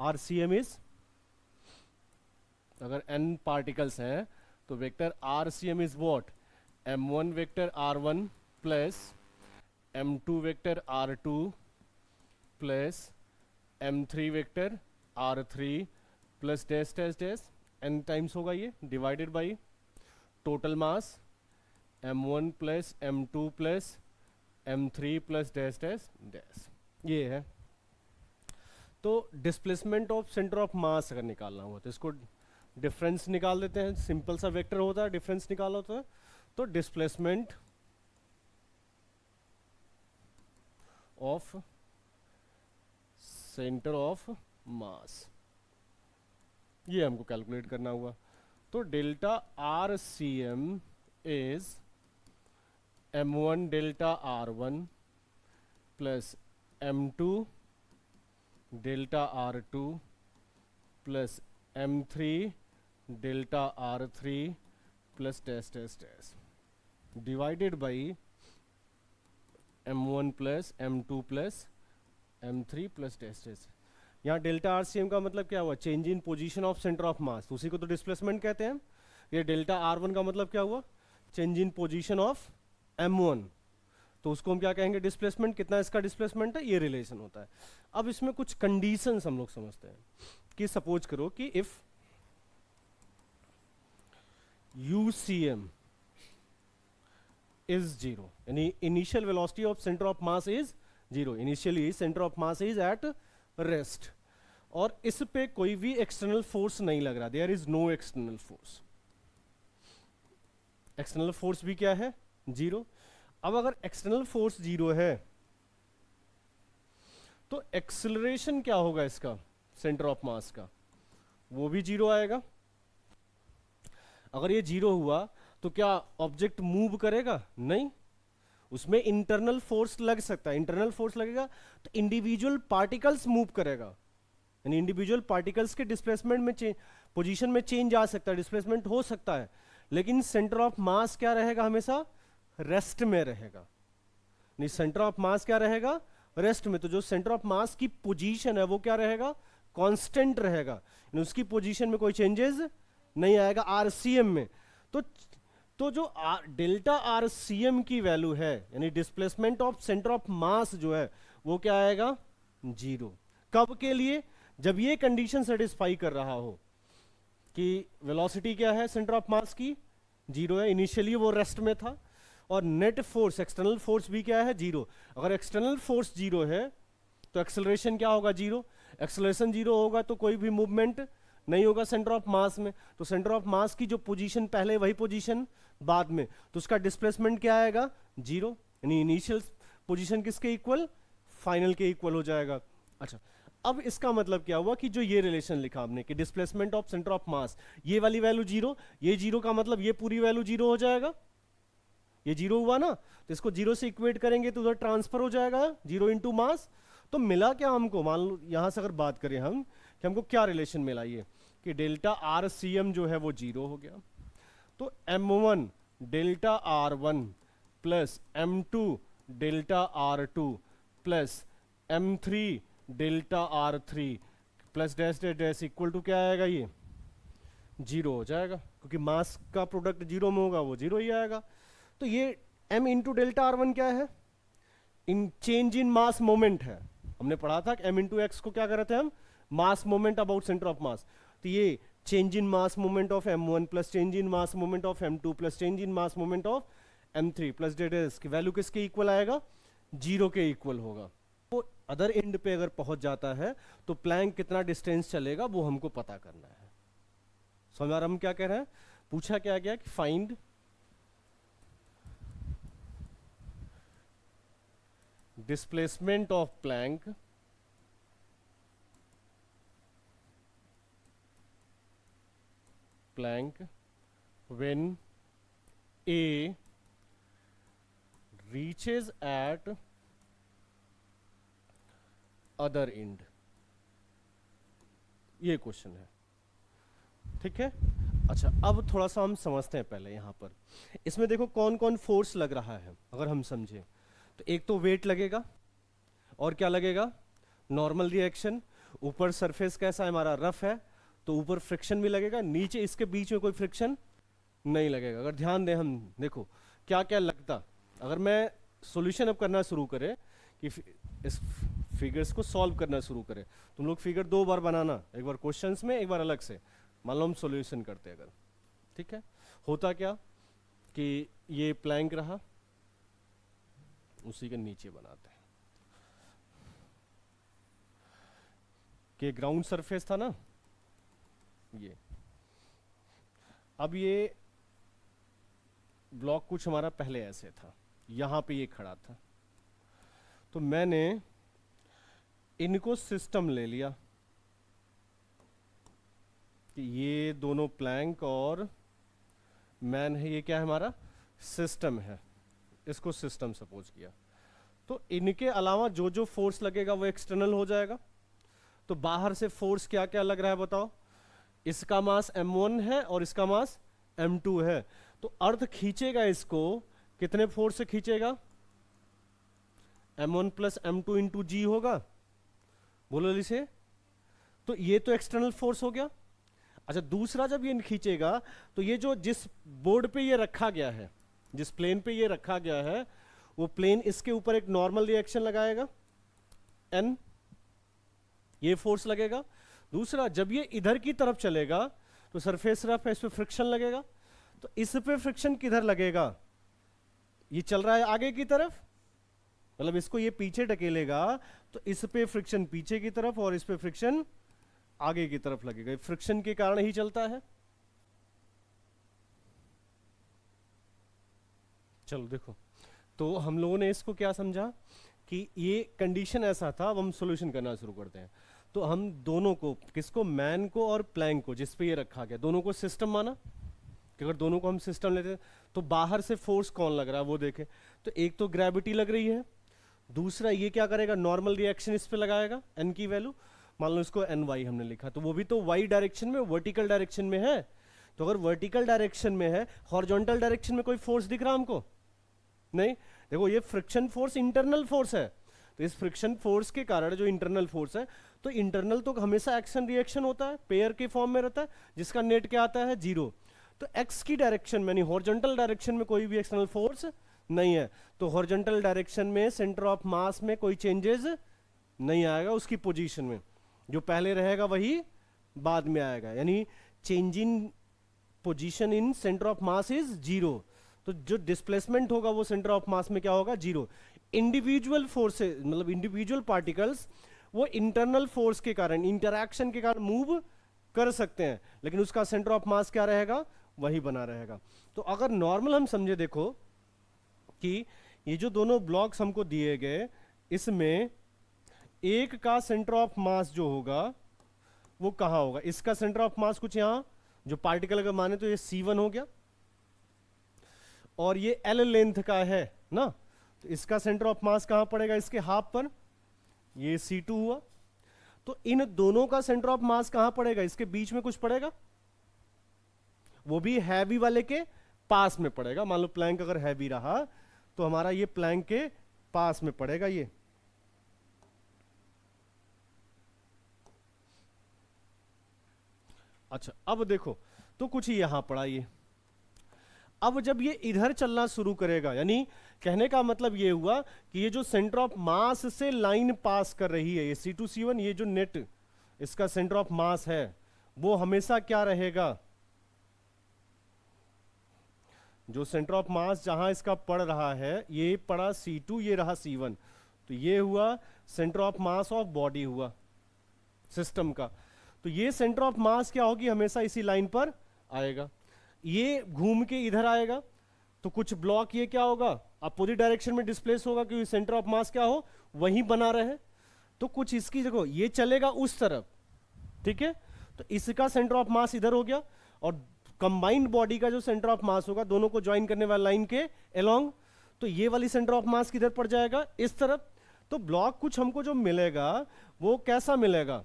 RCM is, अगर n particles हैं तो vector RCM is what, m1 vector r1 plus m2 vector r2 plus m3 vector r3 plus dash dash dash n times होगा ये, divided by total mass m1 plus m2 plus m3 plus dash dash dash, ये है। तो displacement of centre of मास अगर निकालना हुआ तो इसको डिफरेंस निकाल देते हैं, सिंपल सा वेक्टर होता है, डिफरेंस निकाला होता है। तो डिस्प्लेसमेंट ऑफ सेंटर ऑफ मास, ये हमको कैलकुलेट करना हुआ। तो delta RCM is m1 delta r1 plus m2 delta r2 plus m3 delta r3 plus dash dash dash divided by m1 plus m2 plus m3 plus dash dash. यहाँ delta RCM का मतलब क्या हुआ, change in position of centre of मास, उसी को तो displacement कहते हैं। ये डेल्टा R1 का मतलब क्या हुआ, change in position of m1, तो उसको हम क्या कहेंगे, डिस्प्लेसमेंट। कितना इसका डिस्प्लेसमेंट है, ये रिलेशन होता है। अब इसमें कुछ कंडीशंस हम लोग समझते हैं कि सपोज करो कि इफ UCM इज जीरो, यानी initial velocity of centre of mass is zero, initially centre of mass is at rest, और इस पे कोई भी एक्सटर्नल फोर्स नहीं लग रहा, there is no external force. External force भी क्या है, जीरो। अब अगर एक्सटर्नल फोर्स जीरो है तो एक्सेलरेशन क्या होगा इसका, सेंटर ऑफ मास का, वो भी जीरो आएगा। अगर ये जीरो हुआ तो क्या ऑब्जेक्ट मूव करेगा, नहीं, उसमें इंटरनल फोर्स लग सकता है। इंटरनल फोर्स लगेगा तो इंडिविजुअल पार्टिकल्स मूव करेगा, यानी इंडिविजुअल पार्टिकल्स के डिस्प्लेसमेंट में पोजीशन में चेंज आ सकता है, डिस्प्लेसमेंट हो सकता है, लेकिन सेंटर ऑफ मास क्या रहेगा, हमेशा रेस्ट में रहेगा। नहीं, सेंटर ऑफ मास क्या रहेगा, रेस्ट में। तो जो सेंटर ऑफ मास की पोजीशन है वो क्या रहेगा, कांस्टेंट रहेगा, उसकी पोजीशन में कोई चेंजेस नहीं आएगा RCM में। तो जो डेल्टा RCM की वैल्यू है, यानी डिस्प्लेसमेंट ऑफ सेंटर ऑफ मास जो है वो क्या आएगा, जीरो। कब के लिए, जब ये कंडीशन सेटिस्फाई कर रहा हो कि वेलोसिटी क्या है सेंटर ऑफ मास की, जीरो है, इनिशियली वो रेस्ट में था, और नेट फोर्स एक्सटर्नल फोर्स भी क्या है, जीरो। अगर एक्सटर्नल फोर्स जीरो है तो एक्सेलरेशन क्या होगा, जीरो। एक्सेलरेशन जीरो होगा तो कोई भी मूवमेंट नहीं होगा सेंटर ऑफ मास में। तो सेंटर ऑफ मास की जो पोजीशन पहले वही पोजीशन बाद में, तो उसका डिस्प्लेसमेंट क्या आएगा, जीरो, यानी इनिशियल पोजीशन किसके इक्वल, फाइनल के इक्वल हो जाएगा। अच्छा, अब इसका मतलब क्या हुआ कि जो ये रिलेशन लिखा हमने कि डिस्प्लेसमेंट ऑफ सेंटर ऑफ मास, ये वाली वैल्यू जीरो, ये जीरो का मतलब ये पूरी वैल्यू जीरो हो जाएगा। ये जीरो हुआ ना, तो इसको जीरो से इक्वेट करेंगे तो उधर ट्रांसफर हो जाएगा, जीरो इंटू मास। तो मिला क्या हमको, मान लो यहां से अगर बात करें हम कि हमको क्या रिलेशन मिला, ये कि डेल्टा RCM जो है वो जीरो हो गया। तो m1 delta R1 plus m2 delta R2 plus m3 delta R3 plus dash dash dash equal to क्या आएगा, ये जीरो हो जाएगा, क्योंकि मास का प्रोडक्ट जीरो में होगा, वो जीरो ही आएगा। तो ये m इंटू डेल्टा R1 क्या है, इन चेंज इन मास मोमेंट है। हमने पढ़ा था कि m इंटू एक्स को क्या कर रहे थे हम, mass moment about centre of mass. तो ये change in mass moment of m1 plus change in mass moment of m2 plus change in mass moment of m3 plus डेट की वैल्यू किसके इक्वल आएगा, जीरो के इक्वल होगा। तो अदर एंड पे अगर पहुंच जाता है तो प्लैंक कितना डिस्टेंस चलेगा वो हमको पता करना है। समझ आ रहा हम क्या कह रहे हैं, पूछा क्या गया कि find displacement of Planck when A reaches at other end, ये क्वेश्चन है, ठीक है। अच्छा, अब थोड़ा सा हम समझते हैं पहले यहां पर। इसमें देखो कौन कौन फोर्स लग रहा है, अगर हम समझें तो एक तो वेट लगेगा, और क्या लगेगा, नॉर्मल रिएक्शन, ऊपर सरफेस कैसा है हमारा, रफ है, तो ऊपर फ्रिक्शन भी लगेगा, नीचे इसके बीच में कोई फ्रिक्शन नहीं लगेगा। अगर ध्यान दें हम, देखो क्या क्या लगता, अगर मैं सॉल्यूशन अब करना शुरू करें कि इस फिगर्स को सॉल्व करना शुरू करें, तुम लोग फिगर 2 बार बनाना, एक बार क्वेश्चंस में, एक बार अलग से। मान लो हम सॉल्यूशन करते हैं अगर, ठीक है, होता क्या कि ये प्लैंक रहा, उसी के नीचे बनाते हैं कि ग्राउंड सरफेस था ना ये, अब ये ब्लॉक कुछ हमारा पहले ऐसे था, यहां पे ये खड़ा था, तो मैंने इनको सिस्टम ले लिया कि ये दोनों प्लैंक और मैन है, ये क्या है हमारा सिस्टम है, इसको सिस्टम सपोज किया। तो इनके अलावा जो जो फोर्स लगेगा वो एक्सटर्नल हो जाएगा। तो बाहर से फोर्स क्या क्या लग रहा है बताओ, इसका मास m1 है और इसका मास m2 है, तो अर्थ खींचेगा इसको, कितने फोर्स से खींचेगा, m1 प्लस m2 इंटू जी होगा, बोलो इसे, तो ये तो एक्सटर्नल फोर्स हो गया। अच्छा दूसरा, जब ये खींचेगा तो ये जो जिस बोर्ड पे ये रखा गया है, जिस प्लेन पे ये रखा गया है, वो प्लेन इसके ऊपर एक नॉर्मल रिएक्शन लगाएगा n, ये फोर्स लगेगा। दूसरा, जब ये इधर की तरफ चलेगा तो सरफेस रफ है, इस पे फ्रिक्शन लगेगा, तो इस पे फ्रिक्शन किधर लगेगा, ये चल रहा है आगे की तरफ, मतलब इसको ये पीछे ढकेलेगा, तो इस पे फ्रिक्शन पीछे की तरफ और इस पे फ्रिक्शन आगे की तरफ लगेगा, फ्रिक्शन के कारण ही चलता है। चलो देखो, तो हम लोगों ने इसको क्या समझा कि ये कंडीशन ऐसा था, अब हम सॉल्यूशन करना शुरू करते हैं। तो हम दोनों को, किसको, मैन को और प्लैंक को, जिस पे ये रखा गया, दोनों को सिस्टम माना कि अगर दोनों को हम सिस्टम लेते हैं तो बाहर से फोर्स कौन लग रहा है वो देखें, तो एक तो ग्रेविटी लग रही है, दूसरा ये क्या करेगा, नॉर्मल रिएक्शन इस पे लगाएगा, एन की वैल्यू, मान लो इसको एन वाई हमने लिखा, तो वो भी तो वाई डायरेक्शन में, वर्टिकल डायरेक्शन में है। तो अगर वर्टिकल डायरेक्शन में है, हॉरिजॉन्टल डायरेक्शन में कोई फोर्स दिख रहा हमको नहीं। देखो ये फ्रिक्शन फोर्स इंटरनल फोर्स है, तो इस फ्रिक्शन फोर्स के कारण जो इंटरनल फोर्स है, तो इंटरनल तो हमेशा एक्शन रिएक्शन होता है, पेयर के फॉर्म में रहता है, जिसका नेट क्या आता है, 0। तो एक्स की डायरेक्शन में, हॉरिजॉन्टल डायरेक्शन में कोई भी एक्सटर्नल फोर्स नहीं है, तो हॉरिजॉन्टल डायरेक्शन में सेंटर ऑफ मास में कोई चेंजेस नहीं आएगा, उसकी पोजीशन में जो पहले रहेगा वही बाद में आएगा, यानी change in position in centre of mass is 0। तो जो डिस्प्लेसमेंट होगा वो सेंटर ऑफ मास में क्या होगा, 0। इंडिविजुअल फोर्सेस, मतलब इंडिविजुअल पार्टिकल्स, वो इंटरनल फोर्स के कारण, इंटरैक्शन के कारण मूव कर सकते हैं, लेकिन उसका सेंटर ऑफ मास क्या रहेगा, वही बना रहेगा। तो अगर नॉर्मल हम समझे, देखो कि ये जो दोनों ब्लॉक्स हमको दिए गए, इसमें एक का सेंटर ऑफ मास जो होगा वो कहां होगा, इसका सेंटर ऑफ मास कुछ यहां, जो पार्टिकल अगर माने तो ये C1 हो गया, और ये L लेंथ का है ना, तो इसका सेंटर ऑफ मास कहां पड़ेगा, इसके हाफ पर, ये C2 हुआ। तो इन दोनों का सेंटर ऑफ मास कहां पड़ेगा, इसके बीच में कुछ पड़ेगा, वो भी हैवी वाले के पास में पड़ेगा। मान लो प्लैंक अगर हैवी रहा तो हमारा ये प्लैंक के पास में पड़ेगा ये। अच्छा अब देखो, तो कुछ यहां पड़ा ये, अब जब ये इधर चलना शुरू करेगा, यानी कहने का मतलब ये हुआ कि ये जो सेंटर ऑफ मास से लाइन पास कर रही है, ये C2 C1, ये जो नेट इसका सेंटर ऑफ मास है वो हमेशा क्या रहेगा, जो सेंटर ऑफ मास जहां इसका पड़ रहा है, ये पड़ा C2, ये रहा C1, तो ये हुआ centre of mass of body हुआ सिस्टम का। तो ये सेंटर ऑफ मास क्या होगी, हमेशा इसी लाइन पर आएगा, ये घूम के इधर आएगा, तो कुछ ब्लॉक ये क्या होगा, अपोजिट डायरेक्शन में डिस्प्लेस होगा, क्योंकि सेंटर ऑफ मास क्या हो, वहीं बना रहे। तो कुछ इसकी जगह ये चलेगा उस तरफ, ठीक है, तो इसका सेंटर ऑफ मास इधर हो गया, और कंबाइंड बॉडी का जो सेंटर ऑफ मास होगा दोनों को ज्वाइन करने वाली लाइन के अलोंग, तो ये वाली सेंटर ऑफ मास किधर पड़ जाएगा, इस तरफ। तो ब्लॉक कुछ हमको जो मिलेगा वो कैसा मिलेगा,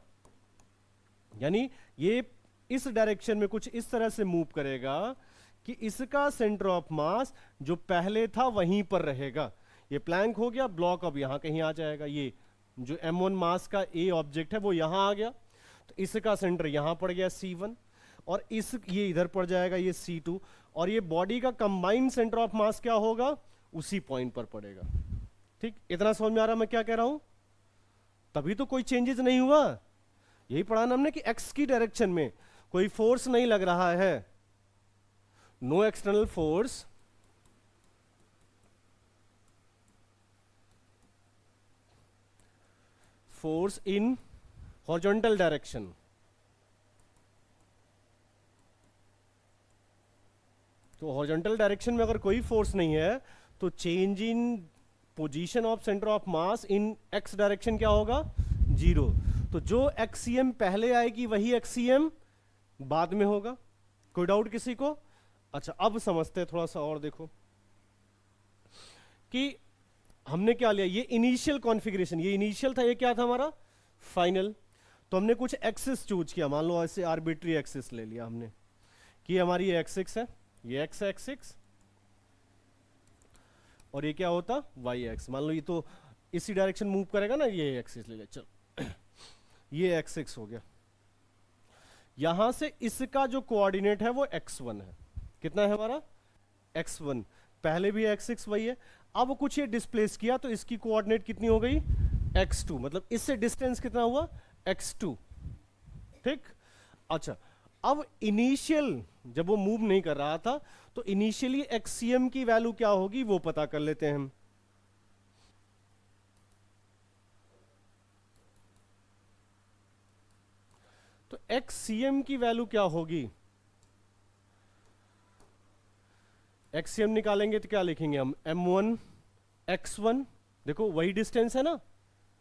यानी ये इस डायरेक्शन में कुछ इस तरह से मूव करेगा कि इसका सेंटर ऑफ मास जो पहले था वहीं पर रहेगा। ये प्लैंक हो गया, ब्लॉक अब यहां कहीं आ जाएगा, ये जो m1 मास का ए ऑब्जेक्ट है वो यहां आ गया, तो इसका सेंटर यहां पड़ गया C1, और इस ये इधर पड़ जाएगा ये C2, और ये बॉडी का कंबाइंड सेंटर ऑफ मास क्या होगा, उसी पॉइंट पर पड़ेगा। ठीक, इतना समझ में आ रहा मैं क्या कह रहा हूं? तभी तो कोई चेंजेस नहीं हुआ। यही पढ़ा ना हमने कि एक्स की डायरेक्शन में कोई फोर्स नहीं लग रहा है, no external force in horizontal direction. तो हॉरिजॉन्टल डायरेक्शन में अगर कोई फोर्स नहीं है तो change in position of centre of mass in x direction क्या होगा, 0। तो जो एक्सीएम पहले आएगी वही एक्सीएम बाद में होगा। कोई डाउट किसी को? अच्छा, अब समझते हैं थोड़ा सा और। देखो कि हमने क्या लिया, ये इनिशियल कॉन्फ़िगरेशन, ये इनिशियल था, ये क्या था हमारा फाइनल। तो हमने कुछ एक्सिस चूज किया, मान लो ऐसे आर्बिट्री एक्सिस ले लिया हमने कि हमारी ये एक्सिस है, ये एक्स एक्सिस, और ये क्या होता वाई एक्स। मान लो ये तो इसी डायरेक्शन मूव करेगा ना, ये एक्सिस ले ले, चल ये एक्सिस हो गया। यहां से इसका जो कोऑर्डिनेट है वो x1 है। कितना है हमारा x1, पहले भी x6 वही है। अब कुछ ये डिस्प्लेस किया तो इसकी कोऑर्डिनेट कितनी हो गई x2, मतलब इससे डिस्टेंस कितना हुआ x2। ठीक, अच्छा अब इनिशियल जब वो मूव नहीं कर रहा था तो इनिशियली एक्सीएम की वैल्यू क्या होगी वो पता कर लेते हैं हम। तो एक्सीएम की वैल्यू क्या होगी, एक्सीएम निकालेंगे तो क्या लिखेंगे हम, m1 x1, देखो वही डिस्टेंस है ना,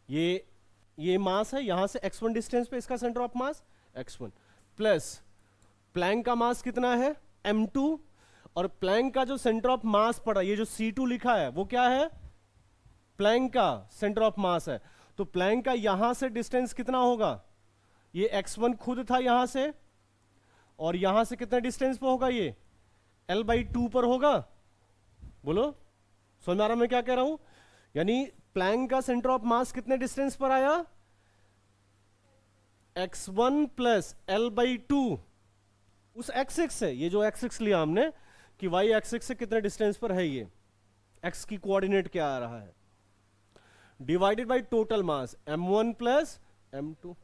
ये मास है, यहां से x1 डिस्टेंस पे इसका centre of mass x1, plus plank का मास कितना है m2, और प्लैंक का जो सेंटर ऑफ मास पड़ा, ये जो C2 लिखा है वो क्या है, प्लैंक का सेंटर ऑफ मास है। तो प्लैंक का यहां से डिस्टेंस कितना होगा, ये x1 खुद था यहां से, और यहां से कितना डिस्टेंस पे होगा, ये L/2 पर होगा। बोलो समझ में आ रहा मैं क्या कह रहा हूं? यानी प्लैंक का सेंटर ऑफ मास कितने डिस्टेंस पर आया, x1 प्लस L/2, उस एक्सिस से, ये जो एक्सिस लिया हमने कि y एक्सिस से कितने डिस्टेंस पर है, ये x की कोऑर्डिनेट क्या आ रहा है, divided by total mass m1 plus m2।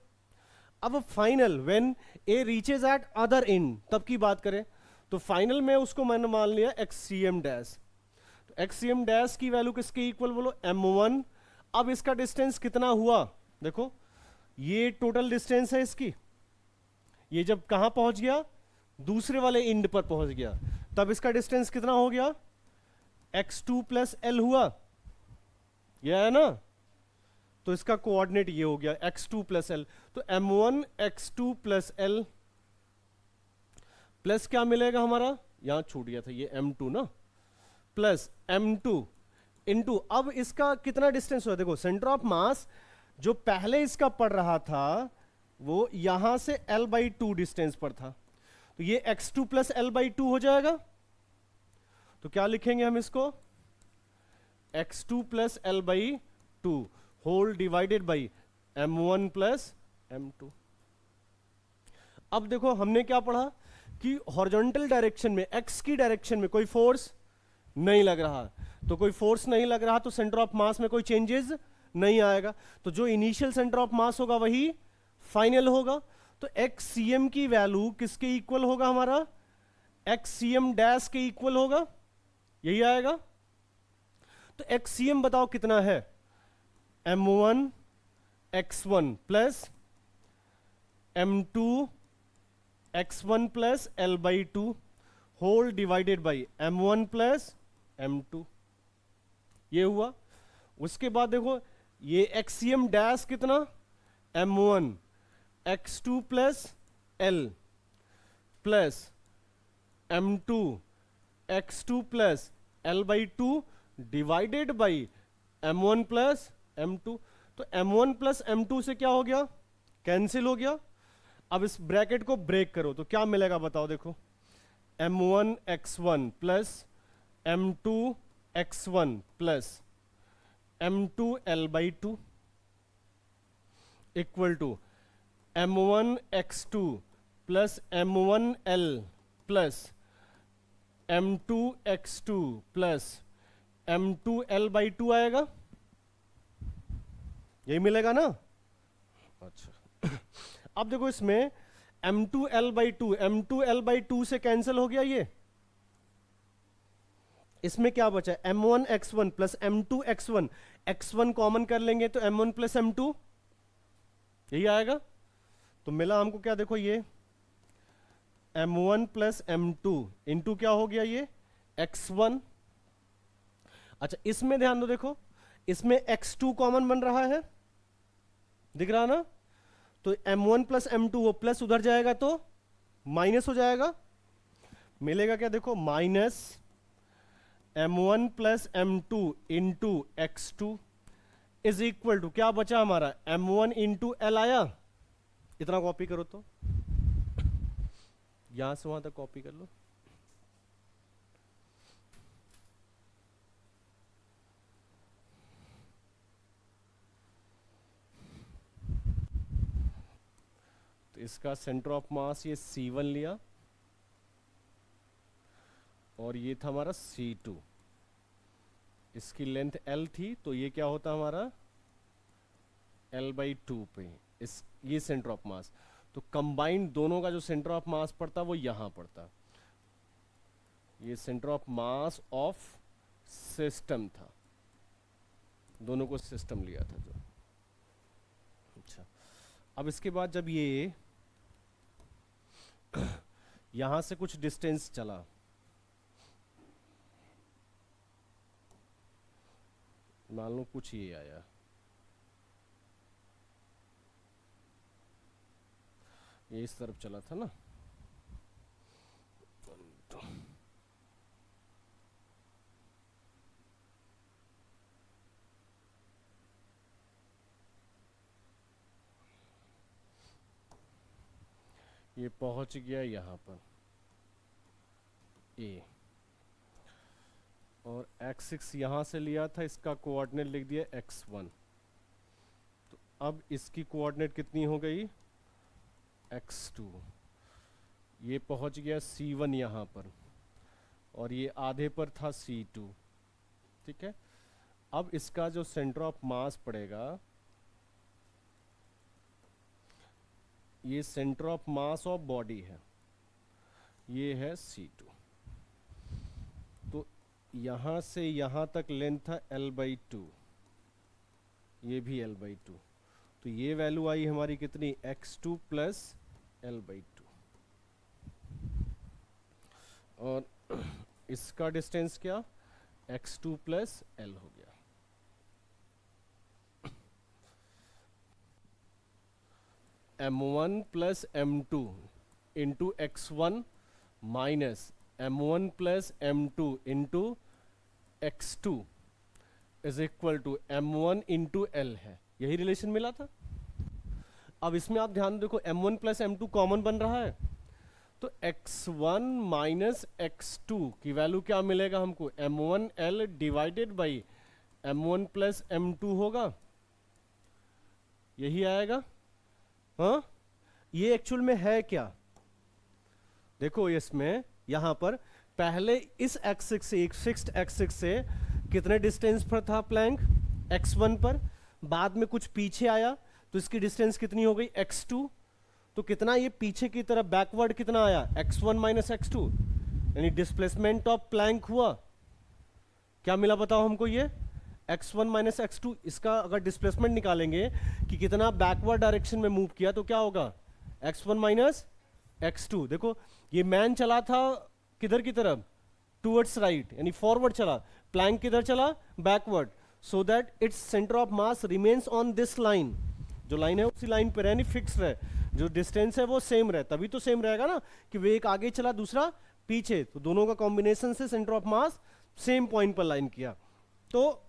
अब final when a reaches eight other and, तब की बात करें तो फाइनल में उसको मैंने मान लिया एक्सीएम डैश। तो एक्सीएम डैश की वैल्यू किसके इक्वल बोलो, m1। अब इसका डिस्टेंस कितना हुआ, देखो ये टोटल डिस्टेंस है इसकी, ये जब कहां पहुंच गया, दूसरे वाले एंड पर पहुंच गया, तब इसका डिस्टेंस कितना हो गया, x2 प्लस l हुआ, यह है ना। तो इसका कोऑर्डिनेट ये हो गया x2 प्लस l। तो m1 x2 plus l plus क्या मिलेगा हमारा, यहां छूट गया था ये m2 ना, प्लस m2 इंटू, अब इसका कितना डिस्टेंस हुआ, देखो सेंटर ऑफ मास जो पहले इसका पड़ रहा था वो यहां से L/2 डिस्टेंस पर था, तो ये x2 प्लस L/2 हो जाएगा। तो क्या लिखेंगे हम इसको, x2 plus L/2 whole divided by m1 plus m2। अब देखो हमने क्या पढ़ा कि हॉरिजॉन्टल डायरेक्शन में, x की डायरेक्शन में कोई फोर्स नहीं लग रहा, तो कोई फोर्स नहीं लग रहा तो सेंटर ऑफ मास में कोई चेंजेस नहीं आएगा, तो जो इनिशियल सेंटर ऑफ मास होगा वही फाइनल होगा। तो एक्सीएम की वैल्यू किसके इक्वल होगा हमारा, एक्सीएम डैश के इक्वल होगा, यही आएगा। तो एक्सीएम बताओ कितना है, m1 x1 plus m2 x1 plus L/2 whole divided by m1 plus m2, ये हुआ। उसके बाद देखो ये एक्सीएम डैश कितना, m1 x2 plus l plus m2 x2 plus L/2 divided by m1 plus m2। तो m1 प्लस m2 से क्या हो गया, कैंसिल हो गया। अब इस ब्रैकेट को ब्रेक करो तो क्या मिलेगा बताओ, देखो m1 x1 plus m2 x1 plus m2 L/2, equal to m1x2 plus m1l plus m2x2 plus m2l/2 आएगा, यही मिलेगा ना। अच्छा अब देखो इसमें m2l/2 से कैंसिल हो गया ये, इसमें क्या बचा है m1x1 plus m2x1, x1 common कर लेंगे तो m1 प्लस m2 यही आएगा। तो मिला हमको क्या, देखो ये m1 प्लस m2 इंटू क्या हो गया ये x1। अच्छा इसमें ध्यान दो, देखो इसमें x2 कॉमन बन रहा है, दिख रहा ना, तो m1 प्लस m2 वो प्लस उधर जाएगा तो माइनस हो जाएगा, मिलेगा क्या, देखो minus m1 plus m2 into x2 is equal to क्या बचा हमारा m1 इंटू एल आया, इतना कॉपी करो तो यहां से वहां तक कॉपी कर लो। तो इसका सेंटर ऑफ मास ये C1 लिया और ये था हमारा C2, इसकी लेंथ L थी तो ये क्या होता हमारा L/2 पे इस ये सेंटर ऑफ मास। तो कंबाइंड दोनों का जो सेंटर ऑफ मास पड़ता वो यहां पड़ता, ये centre of mass of system था, दोनों को सिस्टम लिया था जो। अच्छा अब इसके बाद जब ये यहां से कुछ डिस्टेंस चला, मान लो कुछ ये आया, ये इस तरफ चला था ना, तो ये पहुंच गया यहां पर ए, और x6 यहां से लिया था, इसका कोऑर्डिनेट लिख दिया x1। तो अब इसकी कोऑर्डिनेट कितनी हो गई x2, ये पहुंच गया C1 यहां पर और ये आधे पर था C2, ठीक है। अब इसका जो सेंटर ऑफ मास पड़ेगा, ये centre of mass of body है, ये है C2। तो यहां से यहां तक लेंथ था L/2, ये भी L/2, तो ये वैल्यू आई हमारी कितनी x2 प्लस L/2, और इसका डिस्टेंस क्या x2 प्लस L हो गया। m1 plus m2 into x1 minus m1 plus m2 into x2 is equal to m1 into L है, यही रिलेशन मिला था। अब इसमें आप ध्यान देखो m1 प्लस m2 कॉमन बन रहा है, तो x1 माइनस x2 की वैल्यू क्या मिलेगा हमको m1l divided by m1 plus m2 होगा, यही आएगा। हाँ ये एक्चुअल में है क्या, देखो इसमें यहां पर पहले इस एक्सिस से एक फिक्स्ड एक्सिस से कितने डिस्टेंस पर था प्लैंक x1 पर, बाद में कुछ पीछे आया तो इसकी डिस्टेंस कितनी हो गई x2, तो कितना ये पीछे की तरफ बैकवर्ड कितना आया x1 माइनस x2, यानी डिस्प्लेसमेंट ऑफ प्लैंक हुआ, क्या मिला बताओ हमको ये x1 माइनस x2। इसका अगर डिस्प्लेसमेंट निकालेंगे कि कितना बैकवर्ड डायरेक्शन में मूव किया तो क्या होगा x1 माइनस x2। देखो ये मैन चला था किधर की तरफ टूवर्ड्स राइट, यानी फॉरवर्ड चला, प्लैंक किधर चला backward, so that its centre of mass remains on this line, जो लाइन है उसी लाइन पर यानी फिक्स रहे, जो डिस्टेंस है वो सेम रहे, तभी तो सेम रहेगा ना कि वे एक आगे चला दूसरा पीछे, तो दोनों का कॉम्बिनेशन से centre of mass same point पर लाइन किया। तो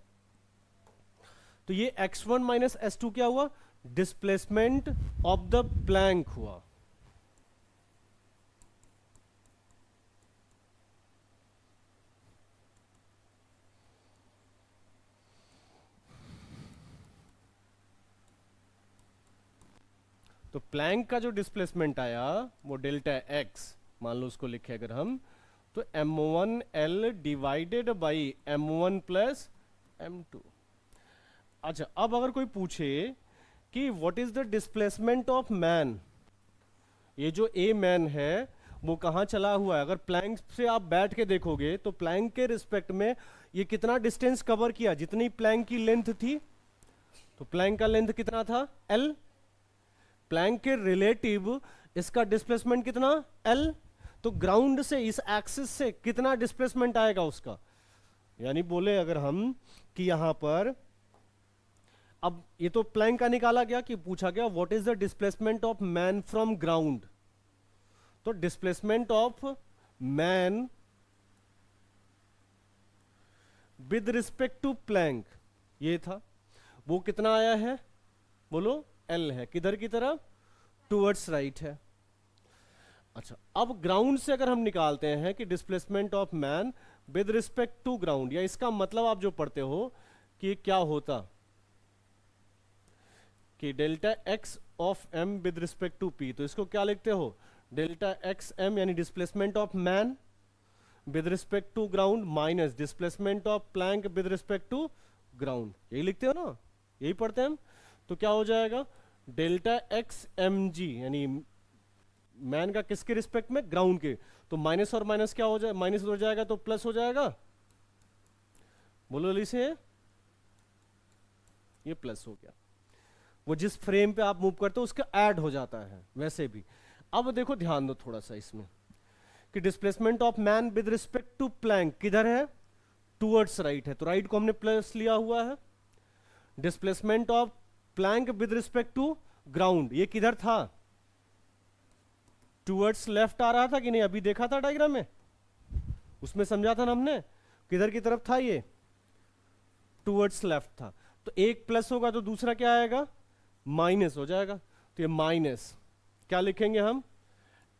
ये x1 माइनस s2 क्या हुआ डिस्प्लेसमेंट ऑफ द प्लैंक हुआ। तो प्लैंक का जो डिस्प्लेसमेंट आया वो डेल्टा एक्स, मान लो उसको लिखे अगर हम, तो m1l divided by m1 plus m2। अच्छा, अब अगर कोई पूछे कि what is the displacement of man, ये जो ए मैन है वो कहाँ चला हुआ है, अगर प्लैंक से आप बैठ के देखोगे तो प्लैंक के रिस्पेक्ट में ये कितना डिस्टेंस कवर किया, जितनी प्लैंक की लेंथ थी, तो प्लैंक का लेंथ कितना था l, प्लैंक के रिलेटिव इसका डिस्प्लेसमेंट कितना l, तो ग्राउंड से इस एक्सिस से कितना डिस्प्लेसमेंट आएगा उसका, यानी बोले अगर हम कि यहां पर, अब ये तो प्लैंक का निकाला गया कि पूछा गया what is the displacement of man from ground, तो displacement of man with respect to plank ये था, वो कितना आया है, बोलो एल है, किधर की तरफ, टुवर्ड्स राइट है। अच्छा, अब ग्राउंड से अगर हम निकालते हैं कि displacement of man with respect to ground, या इसका मतलब आप जो पढ़ते हो कि क्या होता कि delta x of M with respect to P, तो इसको क्या लिखते हो, डेल्टा एक्स एम यानी displacement of man with respect to ground minus displacement of plank with respect to ground, यही लिखते हो ना, यही पढ़ते हैं हम। तो क्या हो जाएगा, डेल्टा एक्स एम जी यानी मैन का किसके रिस्पेक्ट में, ग्राउंड के, तो माइनस और माइनस क्या हो जाए, माइनस हो जाएगा तो प्लस हो जाएगा, बोलो इसे, ये प्लस हो गया, वो जिस फ्रेम पे आप मूव करते हो उसका ऐड हो जाता है वैसे भी। अब देखो ध्यान दो थोड़ा सा इसमें कि displacement of man with respect to plank किधर है, टुवर्ड्स राइट है, तो राइट को हमने प्लस लिया हुआ है। Displacement of plank with respect to ground ये किधर था, टुवर्ड्स लेफ्ट आ रहा था कि नहीं, अभी देखा था डायग्राम में, उसमें समझा था ना हमने, किधर की तरफ था ये, टुवर्ड्स लेफ्ट था, तो एक प्लस होगा तो दूसरा क्या आएगा, माइनस हो जाएगा, तो ये माइनस क्या लिखेंगे हम,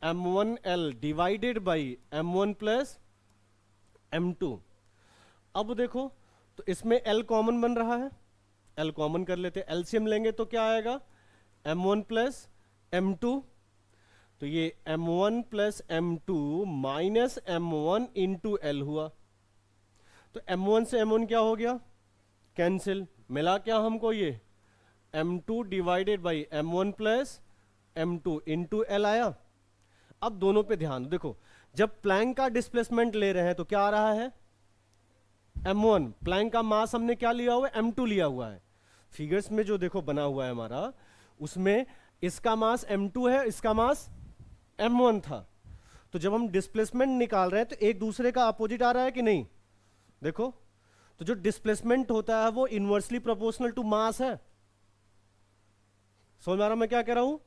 m1l divided by m1 plus m2। अब देखो तो इसमें l कॉमन बन रहा है, l कॉमन कर लेते, एलसीएम लेंगे तो क्या आएगा, m1 प्लस m2, तो ये m1 plus m2 minus m1 into L हुआ, तो m1 से m1 क्या हो गया, कैंसिल, मिला क्या हमको ये m2 divided by m1 plus m2 into L आया। अब दोनों पे ध्यान देखो, जब प्लैंक का डिस्प्लेसमेंट ले रहे हैं तो क्या आ रहा है, m1, प्लैंक का मास हमने क्या लिया हुआ है, m2 लिया हुआ है, फिगर्स में जो देखो बना हुआ है हमारा, उसमें इसका मास m2 है, इसका मास m1 था, तो जब हम डिस्प्लेसमेंट निकाल रहे हैं तो एक दूसरे का अपोजिट आ रहा है कि नहीं, देखो, तो जो डिस्प्लेसमेंट होता है वो इनवर्सली प्रोपोर्शनल टू मास है, समझ आ रहा मैं क्या कह रहा हूं,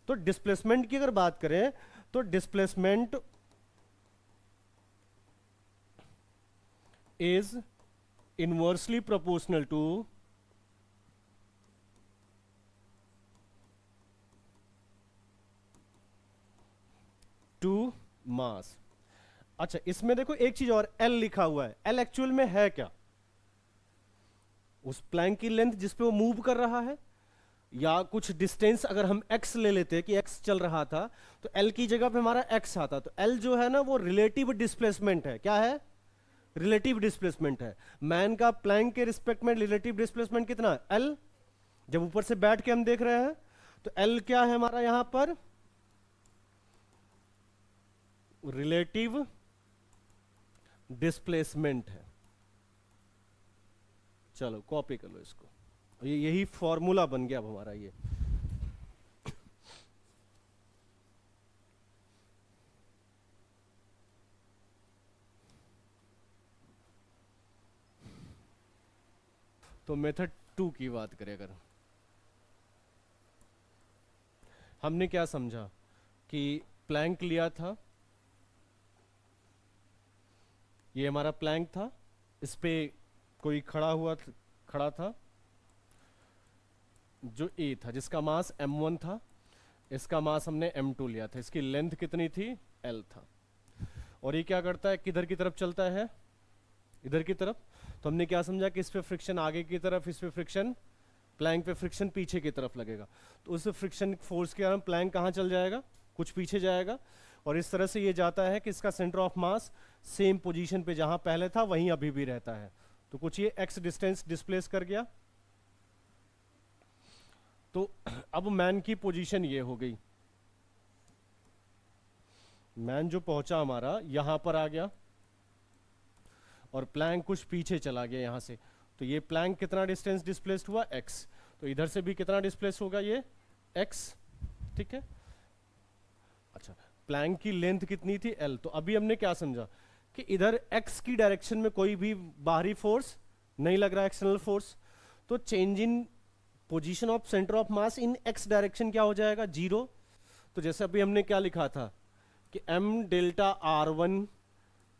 तो डिस्प्लेसमेंट की अगर बात करें तो displacement is inversely proportional to mass. अच्छा, इसमें देखो एक चीज और, एल लिखा हुआ है, एल एक्चुअल में है क्या, उस प्लैंक की लेंथ जिस पे वो मूव कर रहा है, या कुछ डिस्टेंस अगर हम x ले लेते कि x चल रहा था तो l की जगह पे हमारा x आता, तो l जो है ना वो रिलेटिव डिस्प्लेसमेंट है, क्या है, रिलेटिव डिस्प्लेसमेंट है, मैन का प्लैंक के रिस्पेक्ट में रिलेटिव डिस्प्लेसमेंट कितना है, l, जब ऊपर से बैठ के हम देख रहे हैं तो l क्या है हमारा यहां पर, रिलेटिव डिस्प्लेसमेंट है। चलो कॉपी कर लो इसको, ये यही फॉर्मूला बन गया अब हमारा ये। तो मेथड 2 की बात करें अगर, हमने क्या समझा कि प्लैंक लिया था, ये हमारा प्लैंक था, इस पे कोई खड़ा था जो ए था, जिसका मास m1 था, इसका मास हमने m2 लिया था, इसकी लेंथ कितनी थी, l था, और ये क्या करता है, किधर की तरफ चलता है, इधर की तरफ, तो हमने क्या समझा कि इस पे फ्रिक्शन आगे की तरफ, इस पे फ्रिक्शन प्लैंक पे फ्रिक्शन पीछे की तरफ लगेगा, तो उस फ्रिक्शन फोर्स के कारण प्लैंक कहाँ चल जाएगा, कुछ पीछे जाएगा, और इस तरह से ये जाता है कि इसका centre of mass same position पे जहां पहले था वहीं अभी भी रहता है। तो कुछ ये x डिस्टेंस डिस्प्लेस कर गया। तो अब मैन की पोजीशन ये हो गई, मैन जो पहुंचा हमारा यहां पर आ गया और प्लैंक कुछ पीछे चला गया यहां से, तो ये प्लैंक कितना डिस्टेंस डिस्प्लेस्ड हुआ, x, तो इधर से भी कितना डिस्प्लेस होगा, ये x, ठीक है। अच्छा, प्लैंक की लेंथ कितनी थी, l, तो अभी हमने क्या समझा कि इधर x की डायरेक्शन में कोई भी बाहरी फोर्स नहीं लग रहा, एक्सटर्नल फोर्स, तो change in position of centre of mass in x direction क्या हो जाएगा, 0। तो जैसे अभी हमने क्या लिखा था कि m delta r1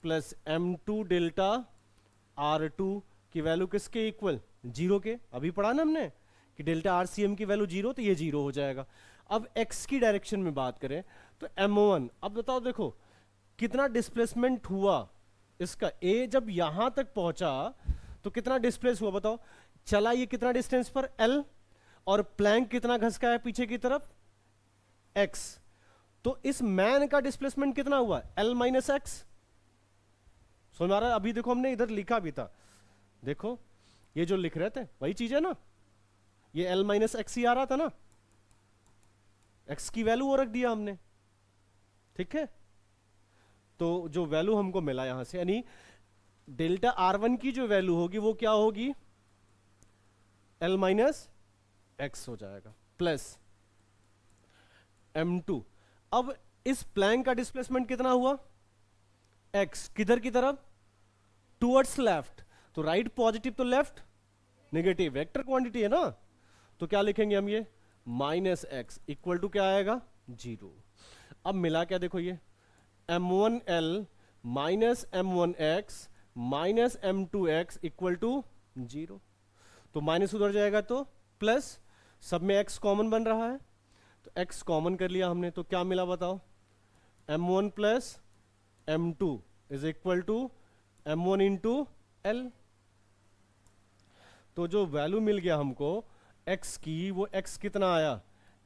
plus m2 delta r2 की वैल्यू किसके इक्वल, 0 के, अभी पढ़ा ना हमने कि डेल्टा RCM की वैल्यू 0, तो ये 0 हो जाएगा। अब x की डायरेक्शन में बात करें तो m1, अब बताओ देखो कितना डिस्प्लेसमेंट हुआ इसका, a जब यहां तक पहुंचा तो कितना डिस्प्लेस हुआ बताओ, चला ये कितना डिस्टेंस पर, l, और प्लैंक कितना घसका है पीछे की तरफ, x, तो इस मैन का डिस्प्लेसमेंट कितना हुआ, l माइनस एक्स। समझ आ रहा है, अभी देखो हमने इधर लिखा भी था, देखो ये जो लिख रहे थे वही चीज है ना, ये l माइनस एक्स ही आ रहा था ना, x की वैल्यू वो रख दिया हमने, ठीक है। तो जो वैल्यू हमको मिला यहां से, यानी डेल्टा R1 की जो वैल्यू होगी वो क्या होगी, l माइनस एक्स हो जाएगा, प्लस m2। अब इस प्लैंक का डिस्प्लेसमेंट कितना हुआ, x, किधर की तरफ, टुवर्ड्स लेफ्ट, तो राइट पॉजिटिव तो लेफ्ट नेगेटिव, वेक्टर क्वांटिटी है ना, तो क्या लिखेंगे हम, ये माइनस एक्स इक्वल टू क्या आएगा, 0। अब मिला क्या, देखो ये m1l minus m1x minus m2x equal to 0, तो माइनस उधर जाएगा तो प्लस, सब में x कॉमन बन रहा है, तो x कॉमन कर लिया हमने, तो क्या मिला बताओ, m1 plus m2 is equal to m1 into l। तो जो वैल्यू मिल गया हमको x की, वो x कितना आया,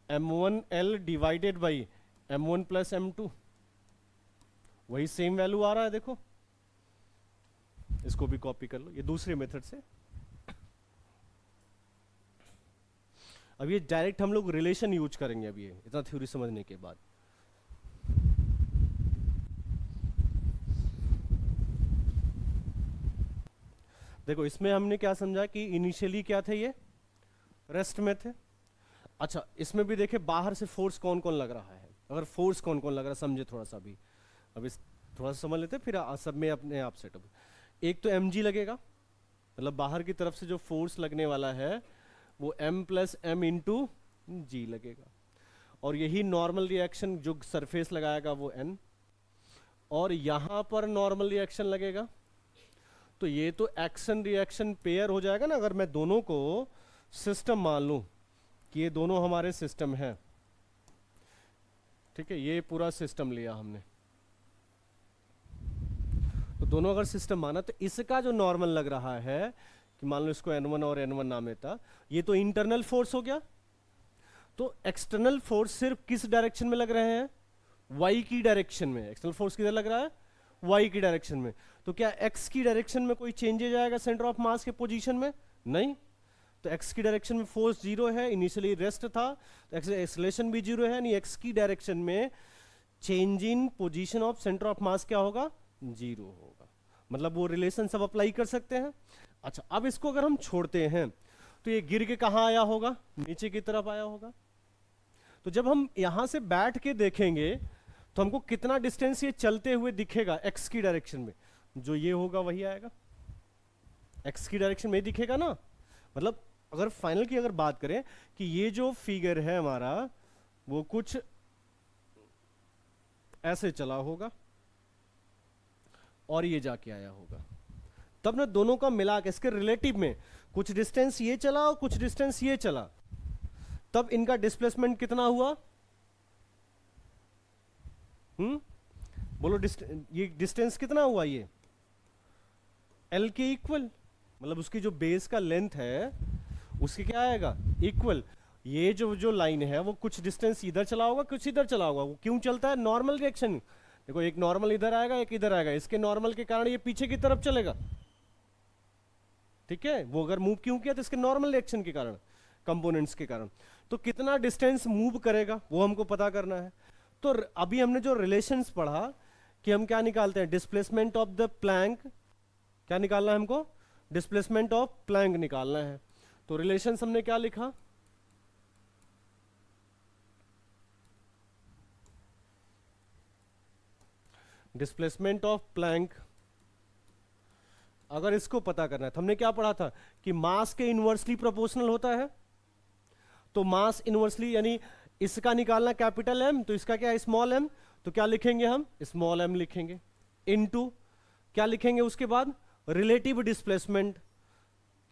m1l divided by m1 plus m2, वही सेम वैल्यू आ रहा है, देखो इसको भी कॉपी कर लो, ये दूसरे मेथड से। अब ये डायरेक्ट हम लोग रिलेशन यूज करेंगे, अब ये इतना थ्योरी समझने के बाद। देखो इसमें हमने क्या समझा कि इनिशियली क्या थे, ये रेस्ट में थे। अच्छा, इसमें भी देखे बाहर से फोर्स कौन कौन लग रहा है, अगर फोर्स कौन कौन लग रहा है समझे थोड़ा सा भी, अब इस थोड़ा सा समझ लेते फिर सब में अपने आप सेटअप। एक तो mg लगेगा, मतलब बाहर की तरफ से जो फोर्स लगने वाला है वो m प्लस एम इंटू जी लगेगा, और यही नॉर्मल रिएक्शन जो सरफेस लगाएगा वो n, और यहां पर नॉर्मल रिएक्शन लगेगा, तो ये तो एक्शन रिएक्शन पेयर हो जाएगा ना। अगर मैं दोनों को सिस्टम मान लूं कि ये दोनों हमारे सिस्टम हैं, ठीक है, ये पूरा सिस्टम लिया हमने, तो दोनों अगर सिस्टम माना तो इसका जो नॉर्मल लग रहा है कि मान लो इसको n1 और n1 नाम लेता, ये तो इंटरनल फोर्स हो गया। तो एक्सटर्नल फोर्स सिर्फ किस डायरेक्शन में लग रहे हैं, y की डायरेक्शन में। एक्सटर्नल फोर्स किधर लग रहा है, y की डायरेक्शन में। तो क्या x की डायरेक्शन में कोई चेंजेज आएगा सेंटर ऑफ मास के पोजीशन में, नहीं। तो x की डायरेक्शन में फोर्स 0 है, इनिशियली रेस्ट था, तो एक्सेलरेशन भी 0 है, यानी x की डायरेक्शन में change in position of centre of मास क्या होगा, 0 होगा। मतलब वो रिलेशन सब अप्लाई कर सकते हैं। अच्छा, अब इसको अगर हम छोड़ते हैं तो ये गिर के कहां आया होगा, नीचे की तरफ आया होगा। तो जब हम यहां से बैठ के देखेंगे तो हमको कितना डिस्टेंस ये चलते हुए दिखेगा x की डायरेक्शन में, जो ये होगा वही आएगा, x की डायरेक्शन में दिखेगा ना। मतलब अगर फाइनल की अगर बात करें कि ये जो फिगर है हमारा वो कुछ ऐसे चला होगा और ये जाके आया होगा, तब ना दोनों का मिला के इसके रिलेटिव में कुछ डिस्टेंस ये चला और कुछ डिस्टेंस ये चला, तब इनका डिस्प्लेसमेंट कितना हुआ, बोलो ये डिस्टेंस कितना हुआ, ये l के इक्वल, मतलब उसकी जो बेस का लेंथ है उसके क्या आएगा, इक्वल। ये जो जो लाइन है वो कुछ डिस्टेंस इधर चला होगा, कुछ इधर चला होगा। वो क्यों चलता है, नॉर्मल रिएक्शन। देखो एक नॉर्मल इधर आएगा, एक इधर आएगा, इसके नॉर्मल के कारण ये पीछे की तरफ चलेगा, ठीक है। वो अगर मूव क्यों किया तो इसके नॉर्मल रिएक्शन के कारण, कंपोनेंट्स के कारण। तो कितना डिस्टेंस मूव करेगा वो हमको पता करना है। तो अभी हमने जो रिलेशंस पढ़ा कि हम क्या निकालते हैं, डिस्प्लेसमेंट ऑफ द प्लैंक, क्या निकालना है हमको, डिस्प्लेसमेंट ऑफ प्लैंक निकालना है। तो रिलेशंस हमने क्या लिखा, डिस्प्लेसमेंट ऑफ प्लैंक। अगर इसको पता करना है तो हमने क्या पढ़ा था कि मास के इनवर्सली प्रोपोर्शनल होता है। तो मास इनवर्सली यानी इसका निकालना कैपिटल एम, तो इसका क्या है स्मॉल एम, तो क्या लिखेंगे हम, स्मॉल एम लिखेंगे, इनटू क्या लिखेंगे उसके बाद, रिलेटिव डिस्प्लेसमेंट।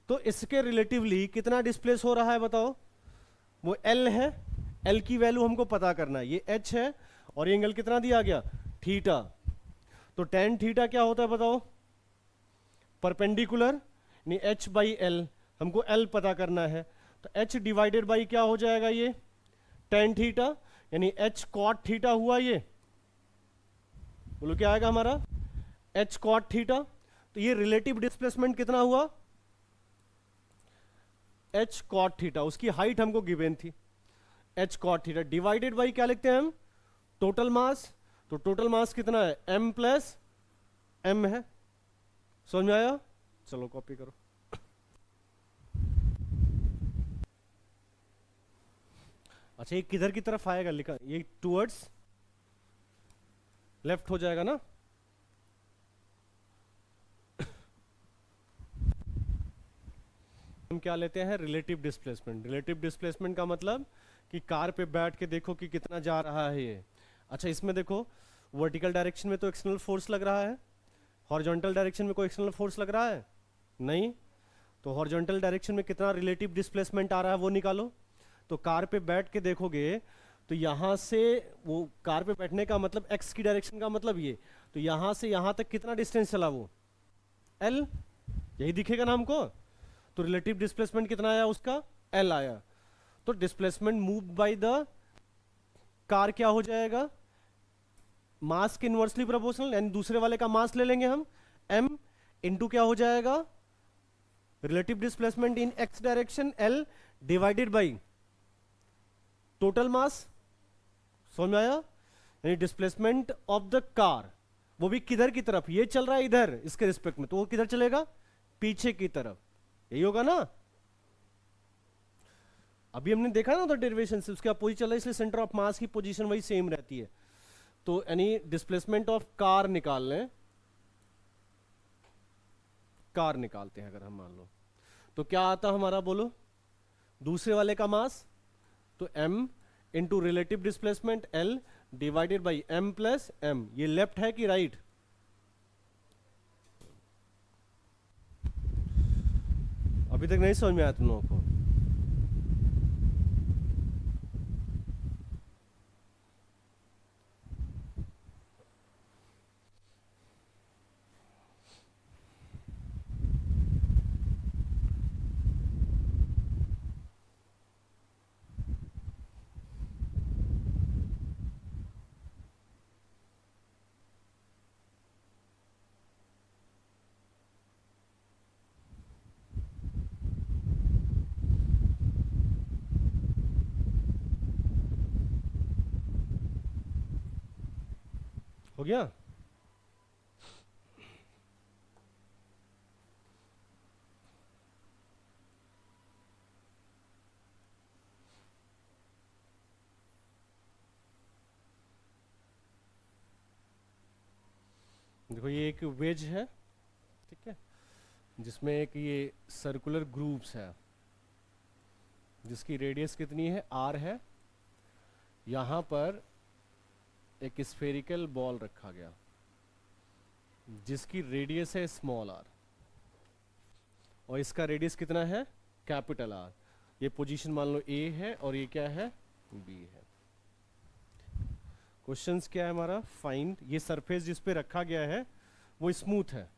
तो इसके रिलेटिवली कितना डिस्प्लेस हो रहा है बताओ, वो एल है, एल की वैल्यू हमको पता करना है, ये एच है और ये एंगल कितना दिया गया, थीटा। तो टेन थीटा क्या होता है बताओ, परपेंडिकुलर, नहीं एच बाई एल, हमको एल पता करना है। तो एच डिवाइडेड बाई क्या हो जाएगा, ये टेन थीटा, यानी एच कॉट थीटा हुआ ये, बोलो क्या आएगा हमारा, एच कॉट थीटा। तो ये रिलेटिव डिस्प्लेसमेंट कितना हुआ, एच कॉट थीटा, उसकी हाइट हमको गिवन थी, H cot theta divided by क्या लिखते हैं हम, टोटल मास। तो टोटल मास कितना है, m प्लस m है, समझ में आया। चलो कॉपी करो। अच्छा ये किधर की तरफ आएगा लिखा, ये टुवर्ड्स लेफ्ट हो जाएगा ना। हम क्या लेते हैं, रिलेटिव डिस्प्लेसमेंट। रिलेटिव डिस्प्लेसमेंट का मतलब कि कार पे बैठ के देखो कि कितना जा रहा है ये। अच्छा इसमें देखो वर्टिकल डायरेक्शन में तो एक्सटर्नल फोर्स लग रहा है, हॉरिजॉन्टल डायरेक्शन में कोई एक्सटर्नल फोर्स लग रहा है नहीं। तो हॉरिजॉन्टल डायरेक्शन में कितना रिलेटिव डिस्प्लेसमेंट आ रहा है वो निकालो। तो कार पे बैठ के देखोगे तो यहाँ से, वो कार पे बैठने का मतलब एक्स की डायरेक्शन का मतलब ये, तो यहाँ से यहाँ तक कितना डिस्टेंस चला वो, एल, यही दिखेगा ना हमको। तो रिलेटिव डिस्प्लेसमेंट कितना आया उसका, एल आया। तो displacement move by the car क्या हो जाएगा, मास के इनवर्सली प्रोपोर्शनल, यानी दूसरे वाले का मास ले लेंगे हम, m इनटू क्या हो जाएगा, relative displacement in x direction l divided by total mass. समझ में आया, यानी डिस्प्लेसमेंट ऑफ द कार, वो भी किधर की तरफ, ये चल रहा है इधर इसके रिस्पेक्ट में, तो वो किधर चलेगा, पीछे की तरफ, यही होगा ना। अभी हमने देखा ना तो डेरिवेशन से उसके अपोजिट चल रहा है, इसलिए सेंटर ऑफ मास की पोजीशन वही सेम रहती है। तो यानी डिस्प्लेसमेंट ऑफ कार निकाल लें, कार निकालते हैं अगर हम मान लो, तो क्या आता हमारा बोलो, दूसरे वाले का मास, तो m into relative displacement l divided by m plus m। ये लेफ्ट है कि राइट, अभी तक नहीं समझ में आया तुम लोगों को। हो गया, देखो ये एक वेज है, ठीक है, जिसमें एक ये सर्कुलर ग्रूव्स है, जिसकी रेडियस कितनी है, r है। यहां पर एक स्फेरिकल बॉल रखा गया जिसकी रेडियस है स्मॉल r, और इसका रेडियस कितना है, कैपिटल R। ये पोजीशन मान लो A है और ये क्या है, B है। क्वेश्चंस क्या है हमारा, फाइंड, ये सरफेस जिस पे रखा गया है वो स्मूथ है,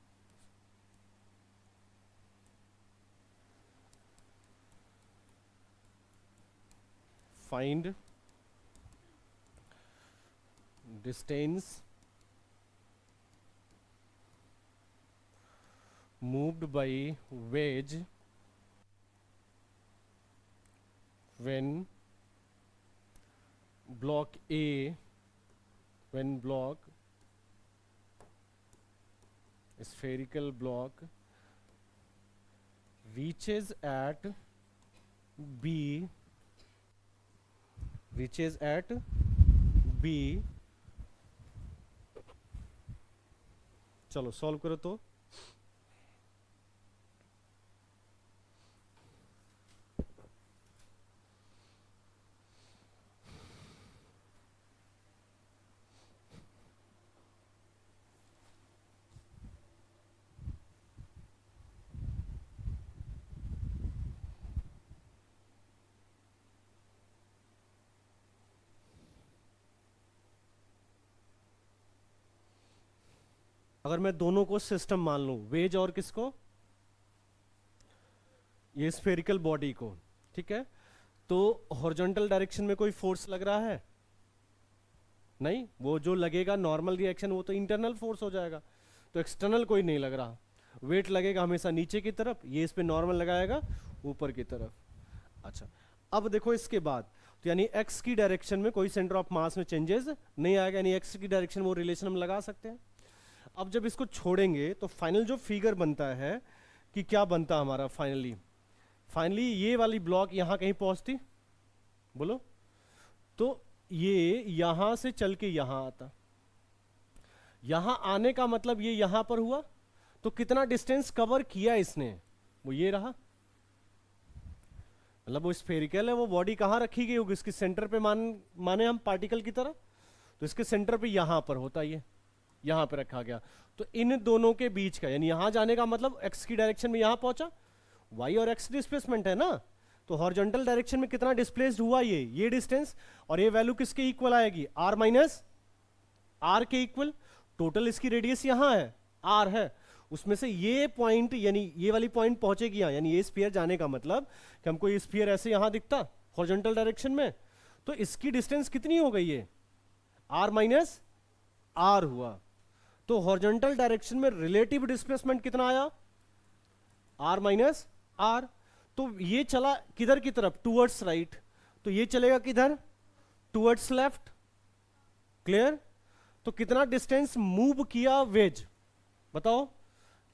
find distance moved by wedge when block spherical block reaches at B चलो सॉल्व करो तो अगर मैं दोनों को सिस्टम मान लूं, वेज और किसको, ये स्फेरिकल बॉडी को, ठीक है, तो हॉरिजॉन्टल डायरेक्शन में कोई फोर्स लग रहा है नहीं, वो जो लगेगा नॉर्मल रिएक्शन वो तो इंटरनल फोर्स हो जाएगा, तो एक्सटर्नल कोई नहीं लग रहा, वेट लगेगा हमेशा नीचे की तरफ, ये इस पे नॉर्मल लगाएगा ऊपर की तरफ। अच्छा अब देखो इसके बाद, तो यानी एक्स की डायरेक्शन में कोई सेंटर ऑफ मास में चेंजेस नहीं आएगा, यानी एक्स की डायरेक्शन वो रिलेशन हम लगा सकते हैं। अब जब इसको छोड़ेंगे तो फाइनल जो फिगर बनता है कि क्या बनता हमारा फाइनली ये वाली ब्लॉक यहां कहीं पहुंचती, बोलो, तो ये यहां से चल के यहां आता, यहां आने का मतलब ये यहां पर हुआ, तो कितना डिस्टेंस कवर किया इसने, वो ये रहा, मतलब वो स्फेरिकल है, वो बॉडी कहां रखी गई होगी, इसके सेंटर पे माने हम पार्टिकल की तरह, तो इसके सेंटर पे यहां पर होता, ये यहां पे रखा गया, तो इन दोनों के बीच का यानी यहां जाने का मतलब एक्स की डायरेक्शन में यहां पहुंचा, वाई और एक्स डिस्प्लेसमेंट है ना, तो हॉरिजॉन्टल डायरेक्शन में कितना डिस्प्लेस्ड हुआ ये डिस्टेंस, और ये वैल्यू किसके इक्वल आएगी, आर माइनस आर के इक्वल, टोटल इसकी रेडियस यहां है आर है, उसमें से ये पॉइंट यानी ये वाली पॉइंट पहुंचेगी यहाँ, यानी ये स्फीयर जाने का मतलब कि हमको ये स्फीयर ऐसे यहां दिखता हॉरिजॉन्टल डायरेक्शन में, तो इसकी डिस्टेंस कितनी हो गई है, आर माइनस आर हुआ, तो हॉरिजॉन्टल डायरेक्शन में रिलेटिव डिस्प्लेसमेंट कितना आया, आर माइनस आर, तो ये चला किधर की तरफ, टूवर्ड्स राइट, तो ये चलेगा किधर, टूवर्ड्स लेफ्ट, क्लियर, तो कितना डिस्टेंस मूव किया वेज, बताओ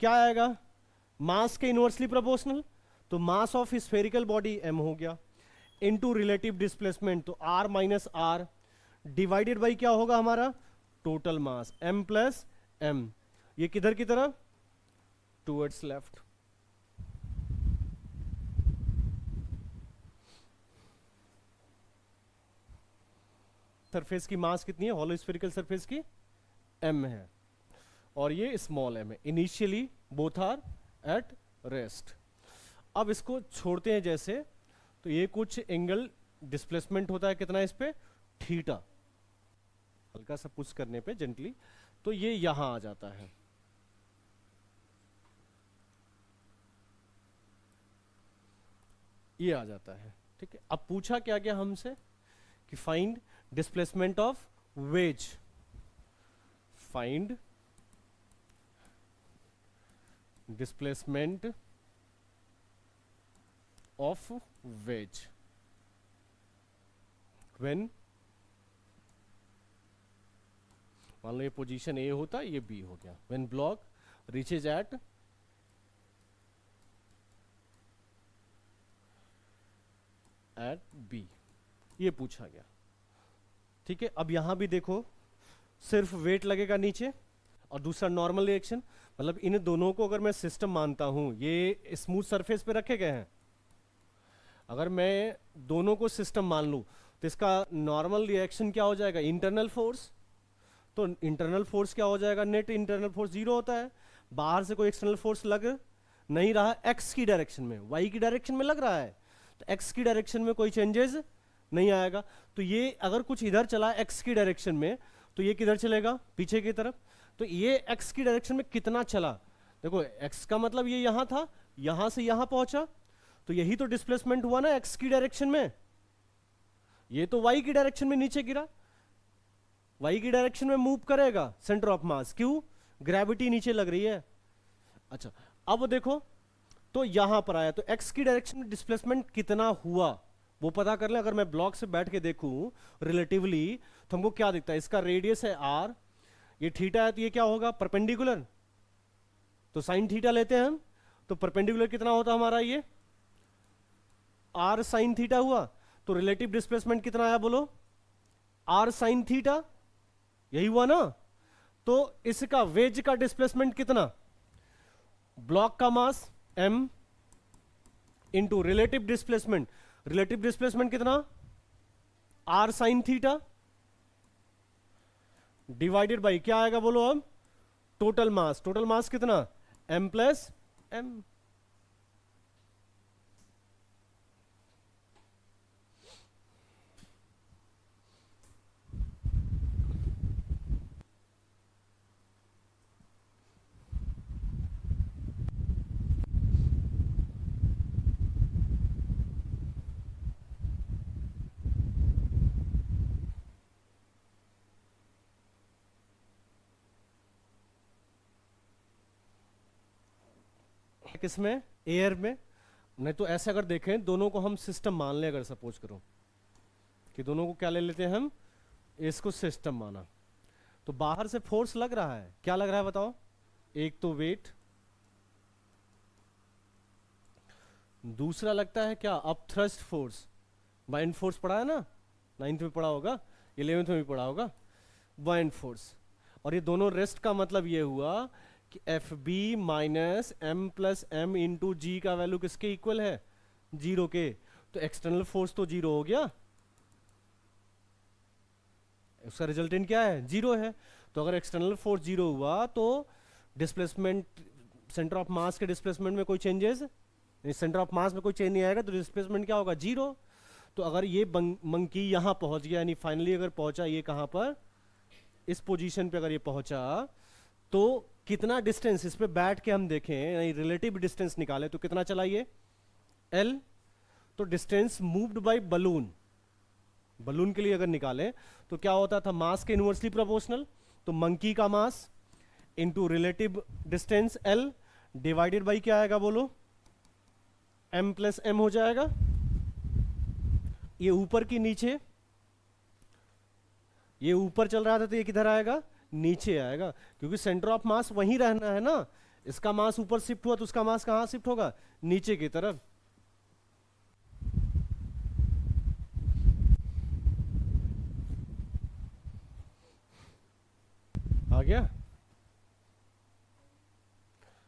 क्या आएगा, मास के इनवर्सली प्रोपोर्शनल, तो mass of spherical body m हो गया इनटू रिलेटिव डिस्प्लेसमेंट, तो r minus R divided by क्या होगा हमारा total mass m plus m, ये किधर की तरफ, टूवर्ड्स लेफ्ट। सरफेस की मास कितनी है, हॉलो स्फेरिकल सरफेस की m है, और ये स्मॉल m है, initially both are at rest. अब इसको छोड़ते हैं जैसे, तो ये कुछ एंगल डिस्प्लेसमेंट होता है कितना इस पे, थीटा, हल्का सा पुश करने पे जेंटली, तो ये यहां आ जाता है, ये आ जाता है, ठीक है। अब पूछा क्या गया हमसे कि find displacement of ways, find displacement of ways when, मान लो ये पोजीशन ए होता, ये बी हो गया, when block reaches at B, ये पूछा गया, ठीक है। अब यहां भी देखो सिर्फ वेट लगेगा नीचे और दूसरा नॉर्मल रिएक्शन, मतलब इन दोनों को अगर मैं सिस्टम मानता हूं, ये स्मूथ सरफेस पे रखे गए हैं, अगर मैं दोनों को सिस्टम मान लूं तो इसका नॉर्मल रिएक्शन क्या हो जाएगा, इंटरनल फोर्स, तो इंटरनल फोर्स क्या हो जाएगा, नेट इंटरनल फोर्स जीरो होता है, बाहर से कोई एक्सटर्नल फोर्स लग नहीं रहा, एक्स की डायरेक्शन में, वाई की डायरेक्शन में लग रहा है, तो एक्स की डायरेक्शन में कोई चेंजेस नहीं आएगा, तो ये अगर कुछ इधर चला एक्स की डायरेक्शन में, तो ये किधर चलेगा, पीछे की तरफ, तो ये एक्स की डायरेक्शन में कितना चला, देखो एक्स का मतलब ये यहां था, यहां से यहां पहुंचा, तो यही तो डिस्प्लेसमेंट हुआ ना एक्स की डायरेक्शन में, ये तो y की डायरेक्शन में नीचे गिरा, y की डायरेक्शन में मूव करेगा सेंटर ऑफ मास, क्यों? ग्रेविटी नीचे लग रही है। अच्छा, अब देखो तो यहां पर आया तो x की डायरेक्शन में डिस्प्लेसमेंट कितना हुआ वो पता कर ले। अगर मैं ब्लॉक से बैठ के देखूं रिलेटिवली तो हमको क्या दिखता है, इसका रेडियस है r, ये थीटा है तो ये क्या होगा, परपेंडिकुलर, तो साइन थीटा लेते हैं हम, तो परपेंडिकुलर कितना होता हमारा, ये r साइन थीटा हुआ, तो रिलेटिव डिस्प्लेसमेंट कितना आया बोलो, r साइन थीटा, यही हुआ ना। तो इसका वेज का डिस्प्लेसमेंट कितना, ब्लॉक का मास m इंटू रिलेटिव डिस्प्लेसमेंट कितना, r sine theta, divided by क्या आएगा बोलो अब, टोटल मास कितना, m प्लस m। किसमें, एयर में। नहीं तो ऐसे अगर देखें दोनों को हम सिस्टम मान लें, अगर सपोज करो कि दोनों को क्या ले लेते हैं हम, इसको सिस्टम माना, तो बाहर से फोर्स लग रहा है, क्या लग रहा है बताओ, एक तो वेट, दूसरा लगता है क्या, up thrust force, bind force पढ़ा है ना, 9th में पढ़ा होगा, 11th में भी पढ़ा होगा, बाइंड फोर्स। और ये दोनों रेस्ट का मतलब ये हुआ कि F B minus M plus M into G का वैल्यू किसके इक्वल है, 0 के, तो एक्सटर्नल फोर्स तो 0 हो गया, उसका रिजल्टेंट क्या है, 0 है। तो अगर एक्सटर्नल फोर्स 0 हुआ तो डिस्प्लेसमेंट, सेंटर ऑफ मास के डिस्प्लेसमेंट में कोई चेंजेस, सेंटर ऑफ मास में कोई चेंज नहीं आएगा, तो डिस्प्लेसमेंट क्या होगा, 0। तो अगर ये मंकी यहां पहुंच गया, यानी फाइनली अगर पहुंचा ये कहां पर, इस पोजीशन पे अगर ये पहुंचा, तो कितना डिस्टेंस, इस पे बैठ के हम देखें, यानी रिलेटिव डिस्टेंस निकाले तो कितना चला ये, L। तो distance moved by balloon, balloon के लिए अगर निकालें तो क्या होता था, मास के इनवर्सली प्रोपोर्शनल, तो मंकी का mass into relative distance L divided by क्या आएगा बोलो, m प्लस m हो जाएगा। ये ऊपर की नीचे, ये ऊपर चल रहा था तो ये किधर आएगा, नीचे आएगा, क्योंकि सेंटर ऑफ मास वहीं रहना है ना, इसका मास ऊपर शिफ्ट हुआ तो उसका मास कहां शिफ्ट होगा, नीचे की तरफ। आ गया,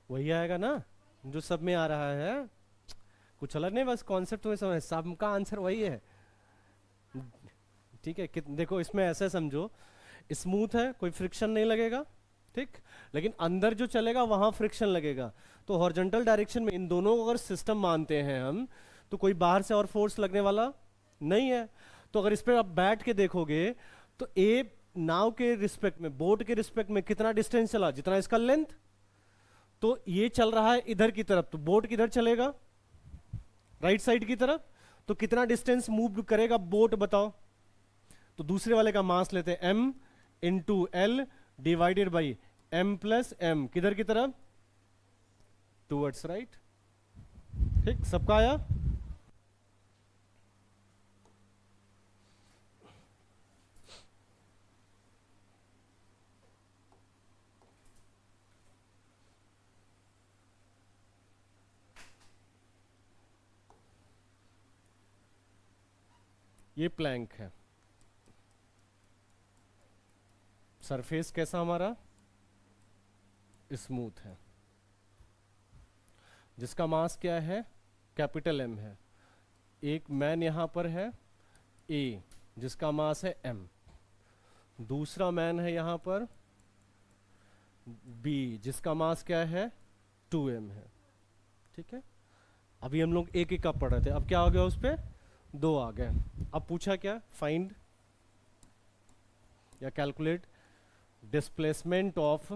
वही आएगा ना जो सब में आ रहा है, कुछ अलग नहीं, बस कॉन्सेप्ट तुम्हें समझ, सबका आंसर वही है, ठीक है। देखो इसमें ऐसे समझो, स्मूथ है, कोई फ्रिक्शन नहीं लगेगा, ठीक, लेकिन अंदर जो चलेगा वहां फ्रिक्शन लगेगा। तो हॉरिजॉन्टल डायरेक्शन में इन दोनों को अगर सिस्टम मानते हैं हम, तो कोई बाहर से और फोर्स लगने वाला नहीं है। तो अगर इस पर आप बैठ के देखोगे तो ए नाव के रिस्पेक्ट में, बोट के रिस्पेक्ट में कितना डिस्टेंस चला, जितना इसका लेंथ, तो ये चल रहा है इधर की तरफ, तो बोट किधर चलेगा, राइट साइड की तरफ, तो कितना डिस्टेंस मूव करेगा बोट बताओ। तो दूसरे वाले का मास लेते हैं m into L divided by m plus M, किधर की तरफ, टूवर्ड्स राइट, ठीक, सबका आया। ये प्लैंक है, सरफेस कैसा हमारा, स्मूथ है, जिसका मास क्या है, कैपिटल M है। एक मैन यहां पर है A, जिसका मास है M, दूसरा मैन है यहां पर B, जिसका मास क्या है, 2m है, ठीक है। अभी हम लोग एक एक का पढ़ रहे थे, अब क्या हो गया, उस पर 2 आ गए। अब पूछा क्या, फाइंड या calculate displacement of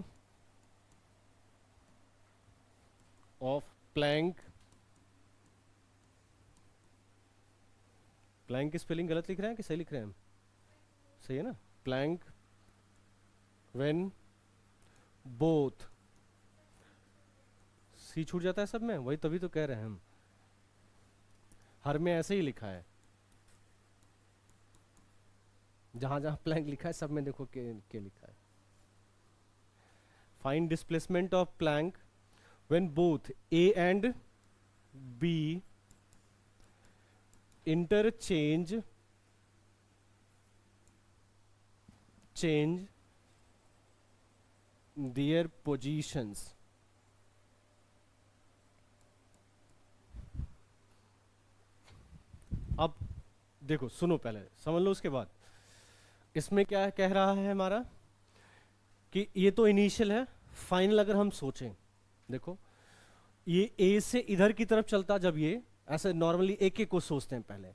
plank plank की स्पेलिंग गलत लिख रहे हैं कि सही लिख रहे हैं हम? सही है ना? प्लैंक व्हेन बोथ, सी छूट जाता है सब में, वही तभी तो कह रहे हैं हम, हर में ऐसे ही लिखा है, जहां जहां प्लैंक लिखा है सब में देखो के लिखा है। Find displacement of Planck when both A and B interchange their positions। अब देखो, सुनो, पहले समझ लो, उसके बाद इसमें क्या कह रहा है हमारा कि ये तो इनिशियल है। फाइनल अगर हम सोचें, देखो ये ए से इधर की तरफ चलता, जब ये ऐसे नॉर्मली एक एक को सोचते हैं पहले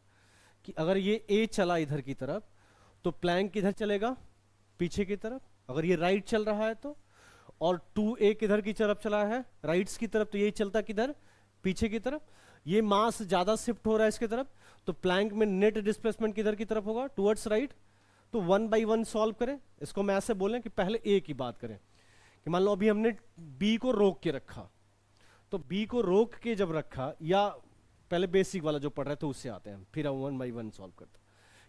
कि अगर ये ए चला इधर की तरफ तो प्लैंक किधर चलेगा, पीछे की तरफ। अगर ये राइट चल रहा है तो, और 2a किधर की तरफ चला है, राइट्स की तरफ, तो ये चलता किधर, पीछे की तरफ। ये मास ज्यादा शिफ्ट हो रहा है इसकी तरफ, तो प्लैंक में नेट डिस्प्लेसमेंट किधर की तरफ होगा, टुवर्ड्स राइट। तो 1 बाई 1 सॉल्व करें इसको। मैं ऐसे बोलें कि पहले ए की बात करें कि मान लो अभी हमने बी को रोक के रखा, तो बी को रोक के जब रखा, या पहले बेसिक वाला जो पढ़ रहे थे उससे आते हैं, फिर हम 1 बाई 1 सॉल्व करते हैं।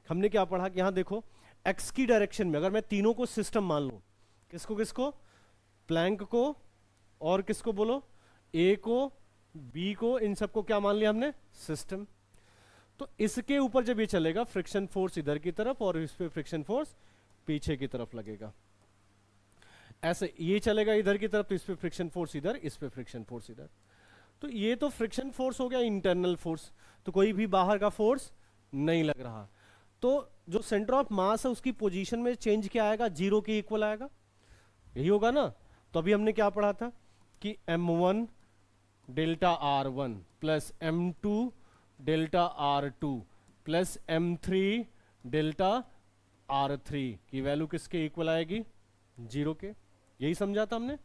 हमने क्या पढ़ा कि यहाँ देखो एक्स की डायरेक्शन में अगर मैं तीनों को सिस्टम मान लूं, किसको किसको, प्लैंक को, और किसको बोलो, ए को, बी को, इन सबको क्या मान लिया हमने, सिस्टम। तो इसके ऊपर जब ये चलेगा, फ्रिक्शन फोर्स इधर की तरफ और इस पे फ्रिक्शन फोर्स पीछे की तरफ लगेगा। ऐसे ये चलेगा इधर की तरफ, तो इस पे फ्रिक्शन फोर्स इधर, इस पे फ्रिक्शन फोर्स इधर। तो ये तो फ्रिक्शन फोर्स हो गया इंटरनल फोर्स, तो कोई भी बाहर का फोर्स नहीं लग रहा। तो जो सेंटर ऑफ मास है उसकी पोजीशन में चेंज क्या आएगा, 0 के इक्वल आएगा, यही होगा ना। तो अभी हमने क्या पढ़ा था कि m1 delta r1 plus m2 delta r2 plus m3 delta r3 की वैल्यू किसके इक्वल आएगी, 0 के। यही समझा था हमने।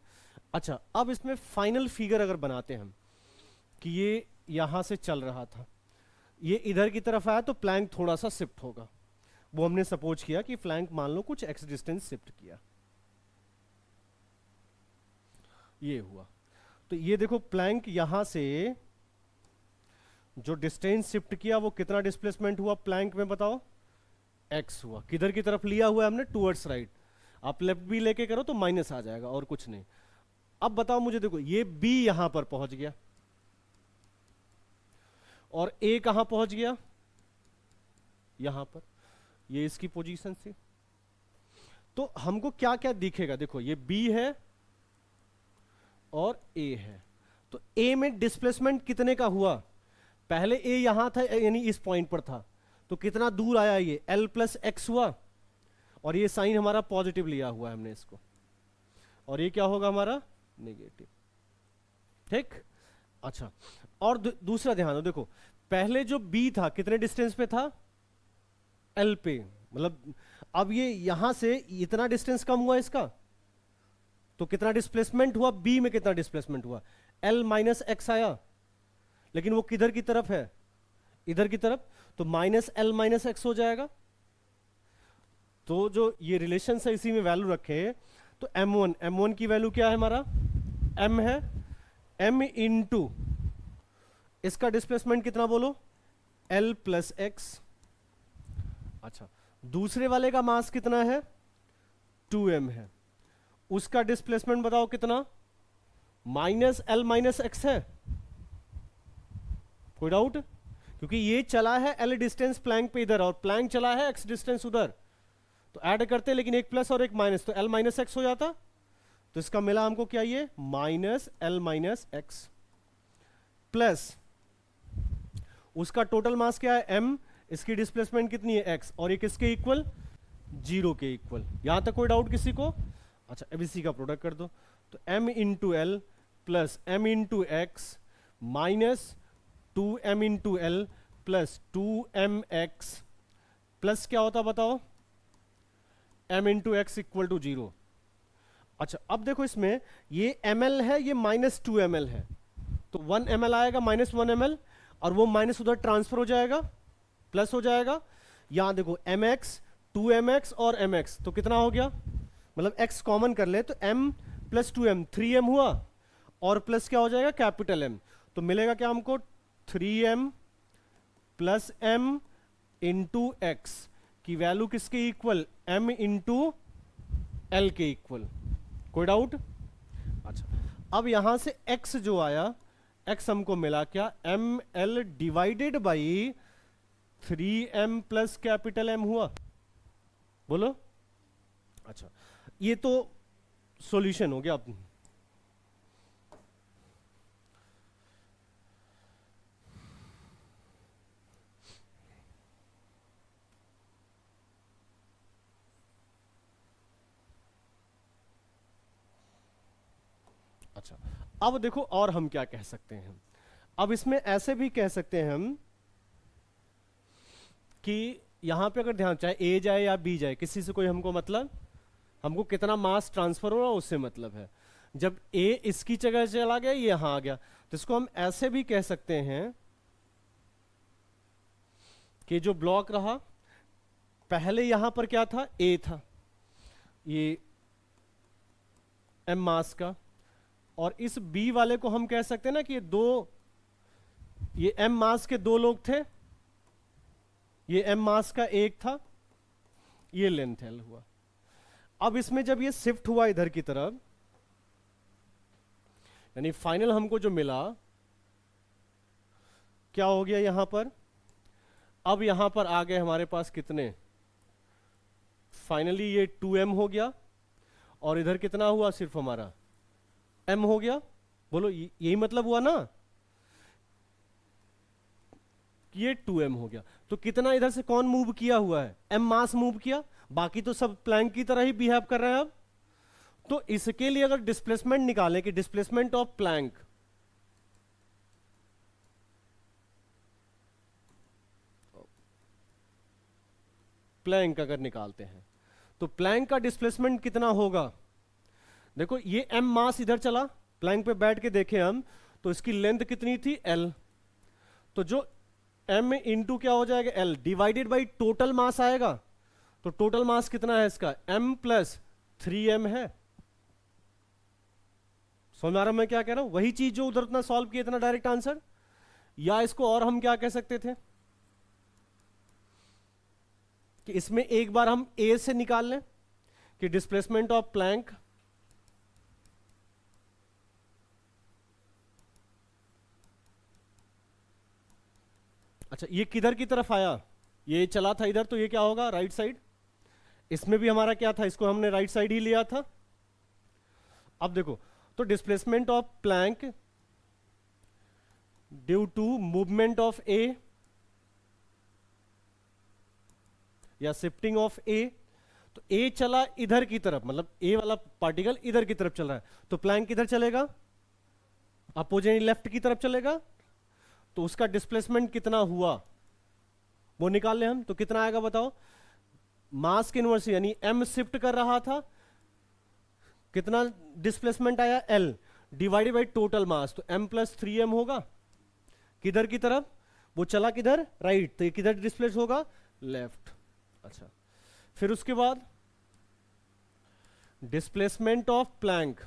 अच्छा, अब इसमें फाइनल फिगर अगर बनाते हैं हम कि ये यहां से चल रहा था, ये इधर की तरफ आया, तो प्लैंक थोड़ा सा शिफ्ट होगा। वो हमने सपोज किया कि प्लैंक मान लो कुछ एक्स डिस्टेंस शिफ्ट किया, ये हुआ। तो ये देखो प्लैंक यहां से जो डिस्टेंस शिफ्ट किया वो कितना डिस्प्लेसमेंट हुआ प्लैंक में, बताओ, एक्स हुआ। किधर की तरफ लिया हुआ है हमने, टूवर्ड्स राइट। आप लेफ्ट भी लेके करो तो माइनस आ जाएगा और कुछ नहीं। अब बताओ मुझे, देखो ये बी यहां पर पहुंच गया और ए कहां पहुंच गया, यहां पर, ये इसकी पोजीशन थी। तो हमको क्या क्या दिखेगा, देखो ये बी है और ए है। तो ए में डिस्प्लेसमेंट कितने का हुआ, पहले ए यहां था यानी इस पॉइंट पर था, तो कितना दूर आया, ये एल प्लस एक्स हुआ, और ये साइन हमारा पॉजिटिव लिया हुआ है हमने इसको, और ये क्या होगा हमारा, नेगेटिव। ठीक, अच्छा। और दूसरा ध्यान दो, देखो पहले जो बी था कितने डिस्टेंस पे था, एल पे, मतलब अब ये यहां से इतना डिस्टेंस कम हुआ इसका, तो कितना डिस्प्लेसमेंट हुआ, बी में कितना डिस्प्लेसमेंट हुआ, एल माइनस एक्स आया। लेकिन वो किधर की तरफ है, इधर की तरफ, तो माइनस एल माइनस एक्स हो जाएगा। तो जो ये रिलेशन है इसी में वैल्यू रखे, तो m1 की वैल्यू क्या है हमारा, m है, m इंटू इसका डिस्प्लेसमेंट कितना बोलो, l प्लस एक्स। अच्छा, दूसरे वाले का मास कितना है, 2m है, उसका डिस्प्लेसमेंट बताओ कितना, माइनस एल माइनस एक्स है। कोई डाउट, क्योंकि ये चला है एल डिस्टेंस प्लैंक पे इधर और प्लैंक चला है एक्स डिस्टेंस उधर, तो ऐड करते लेकिन एक प्लस और एक माइनस, तो एल माइनस एक्स हो जाता। तो इसका मिला हमको क्या, ये minus L minus x plus उसका टोटल मास क्या है, m, इसकी डिस्प्लेसमेंट कितनी है, x, और ये किसके इक्वल, 0 के इक्वल। यहां तक कोई डाउट किसी को। अच्छा, अब इसी का प्रोडक्ट कर दो, तो m into L plus m into x minus 2m into L plus 2mx plus क्या होता बताओ, m into x equal to 0। अच्छा, अब देखो इसमें ये ml है, ये माइनस 2ml है, तो 1 ml आएगा, माइनस 1 ml, और वो माइनस उधर ट्रांसफर हो जाएगा प्लस हो जाएगा, यहां देखो mx 2mx और mx, तो कितना हो गया, मतलब x कॉमन कर ले तो m प्लस 2m 3m हुआ, और प्लस क्या हो जाएगा कैपिटल M, तो मिलेगा क्या हमको 3m plus m into x की वैल्यू किसके इक्वल, m इंटू एल के इक्वल। कोई डाउट? अच्छा, अब यहां से x जो आया, x हमको मिला क्या, M L divided by 3m plus capital M हुआ, बोलो। अच्छा, ये तो सॉल्यूशन हो गया। अच्छा, अब देखो और हम क्या कह सकते हैं, अब इसमें ऐसे भी कह सकते हैं हम कि यहां पे अगर ध्यान, चाहे ए जाए या बी जाए, किसी से कोई हमको मतलब, हमको कितना मास ट्रांसफर हो रहा है उससे मतलब है। जब ए इसकी जगह चला गया, ये यहां आ गया, तो इसको हम ऐसे भी कह सकते हैं कि जो ब्लॉक रहा, पहले यहां पर क्या था, ए था, ये एम मास का, और इस बी वाले को हम कह सकते हैं ना कि ये एम मास के दो लोग थे, ये एम मास का एक था, ये लेंथ एल हुआ। अब इसमें जब ये शिफ्ट हुआ इधर की तरफ, यानी फाइनल हमको जो मिला क्या हो गया यहां पर, अब यहां पर आ गए हमारे पास कितने, फाइनली ये 2m हो गया, और इधर कितना हुआ, सिर्फ हमारा m हो गया। बोलो, यही मतलब हुआ ना, ये 2m हो गया। तो कितना इधर से कौन मूव किया हुआ है, m मास मूव किया, बाकी तो सब प्लैंक की तरह ही बिहेव कर रहे हैं। अब तो इसके लिए अगर डिस्प्लेसमेंट निकालें कि डिस्प्लेसमेंट ऑफ प्लैंक, प्लैंक अगर निकालते हैं तो प्लैंक का डिस्प्लेसमेंट कितना होगा, देखो ये m मास इधर चला, प्लैंक पे बैठ के देखें हम, तो इसकी लेंथ कितनी थी l, तो जो m इंटू क्या हो जाएगा l divided by total mass आएगा, तो टोटल मास कितना है इसका, m प्लस 3m है। समझ में आ रहा मैं क्या कह रहा हूं, वही चीज जो उधर उतना सॉल्व किया, इतना डायरेक्ट आंसर। या इसको और हम क्या कह सकते थे कि इसमें एक बार हम a से निकाल लें कि डिस्प्लेसमेंट ऑफ प्लैंक, अच्छा ये किधर की तरफ आया, ये चला था इधर, तो ये क्या होगा, राइट साइड। इसमें भी हमारा क्या था, इसको हमने राइट साइड ही लिया था। अब देखो, तो displacement of plank due to movement of A या शिफ्टिंग ऑफ ए, तो ए चला इधर की तरफ, मतलब ए वाला पार्टिकल इधर की तरफ चल रहा है, तो प्लैंक किधर चलेगा, अपोजिट लेफ्ट की तरफ चलेगा, तो उसका डिस्प्लेसमेंट कितना हुआ वो निकाल ले हम, तो कितना आएगा बताओ, मास के इनवर्स यानी m शिफ्ट कर रहा था, कितना डिस्प्लेसमेंट आया l divided by total mass, तो m प्लस 3m होगा, किधर की तरफ, वो चला किधर, राइट, तो ये किधर डिस्प्लेस होगा, लेफ्ट। अच्छा, फिर उसके बाद displacement of plank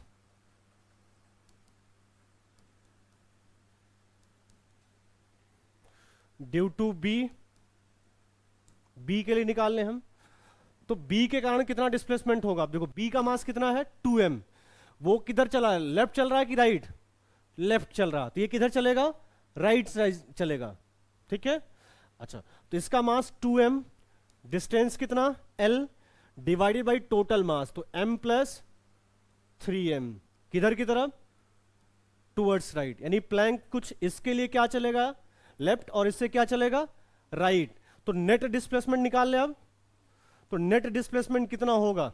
due to B, B के लिए निकालने हम, तो बी के कारण कितना डिस्प्लेसमेंट होगा, आप देखो बी का मास कितना है 2m, वो किधर चला है, लेफ्ट चल रहा है कि राइट, लेफ्ट चल रहा, तो ये किधर चलेगा, राइट साइड चलेगा, ठीक है। अच्छा, तो इसका मास 2m, डिस्टेंस कितना l divided by total mass, तो m प्लस 3m, किधर की तरफ, टूवर्ड्स राइट, यानी प्लैंक कुछ इसके लिए क्या चलेगा, लेफ्ट, और इससे क्या चलेगा, राइट। तो नेट डिस्प्लेसमेंट निकाल ले अब, तो नेट डिस्प्लेसमेंट कितना होगा,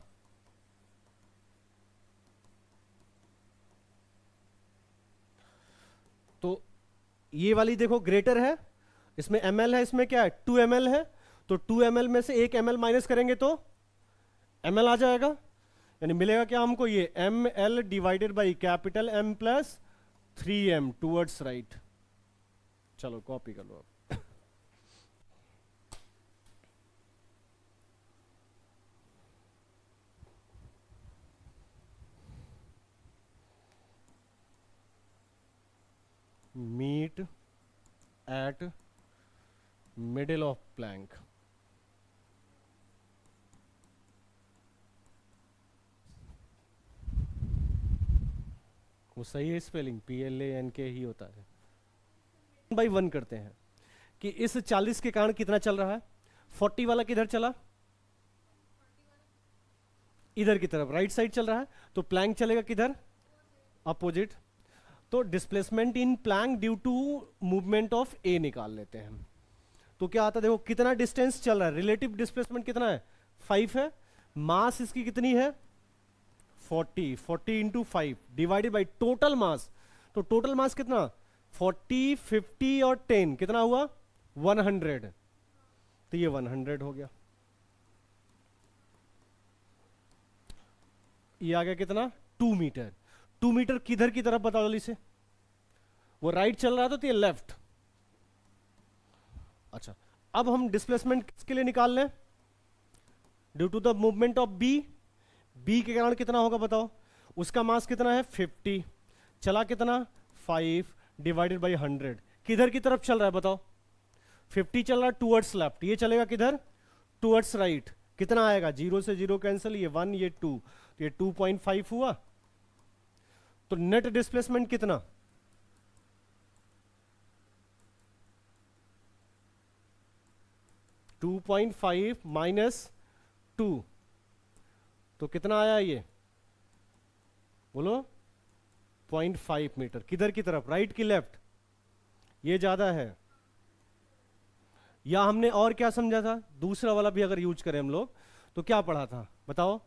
तो ये वाली देखो ग्रेटर है, इसमें ml है, इसमें क्या है 2 ml है, तो 2 ml में से एक ml माइनस करेंगे तो ml आ जाएगा, यानी मिलेगा क्या हमको, ये ml divided by capital M plus 3m towards right. चलो कॉपी कर लो अब। Meet at middle of plank. वो सही है स्पेलिंग, PLANK ही होता है। 1/1 करते हैं कि इस 40 के कारण कितना चल रहा है। 40 वाला किधर चला, इधर की तरफ राइट साइड चल रहा है, तो प्लैंक चलेगा किधर, अपोजिट। तो displacement in plank due to movement of A निकाल लेते हैं। तो क्या आता है, देखो कितना डिस्टेंस चल रहा है, रिलेटिव डिस्प्लेसमेंट कितना है 5 है, मास इसकी कितनी है 40, 40 into 5 divided by total mass. तो टोटल मास कितना 40, 50 और 10 कितना हुआ 100। तो ये 100 हो गया। ये आ गया कितना 2 मीटर। 2 मीटर किधर की तरफ बताओ जल्दी से, वो राइट चल रहा था तो ये लेफ्ट। अच्छा, अब हम डिस्प्लेसमेंट किसके लिए निकाल लें, due to the movement of B. B के कारण कितना होगा बताओ, उसका मास कितना है 50, चला कितना 5 डिवाइडेड बाई 100। किधर की तरफ चल रहा है बताओ, 50 चल रहा है टूवर्ड्स लेफ्ट, ये चलेगा किधर टूवर्ड्स राइट। कितना आएगा, 0 से 0 कैंसिल, ये 1 ये 2, तो ये 2.5 हुआ। तो नेट डिस्प्लेसमेंट कितना 2.5 माइनस 2, तो कितना आया ये बोलो 0.5 मीटर। किधर की तरफ, राइट की लेफ्ट, ये ज्यादा है। या हमने और क्या समझा था, दूसरा वाला भी अगर यूज करें हम लोग तो क्या पढ़ा था बताओ,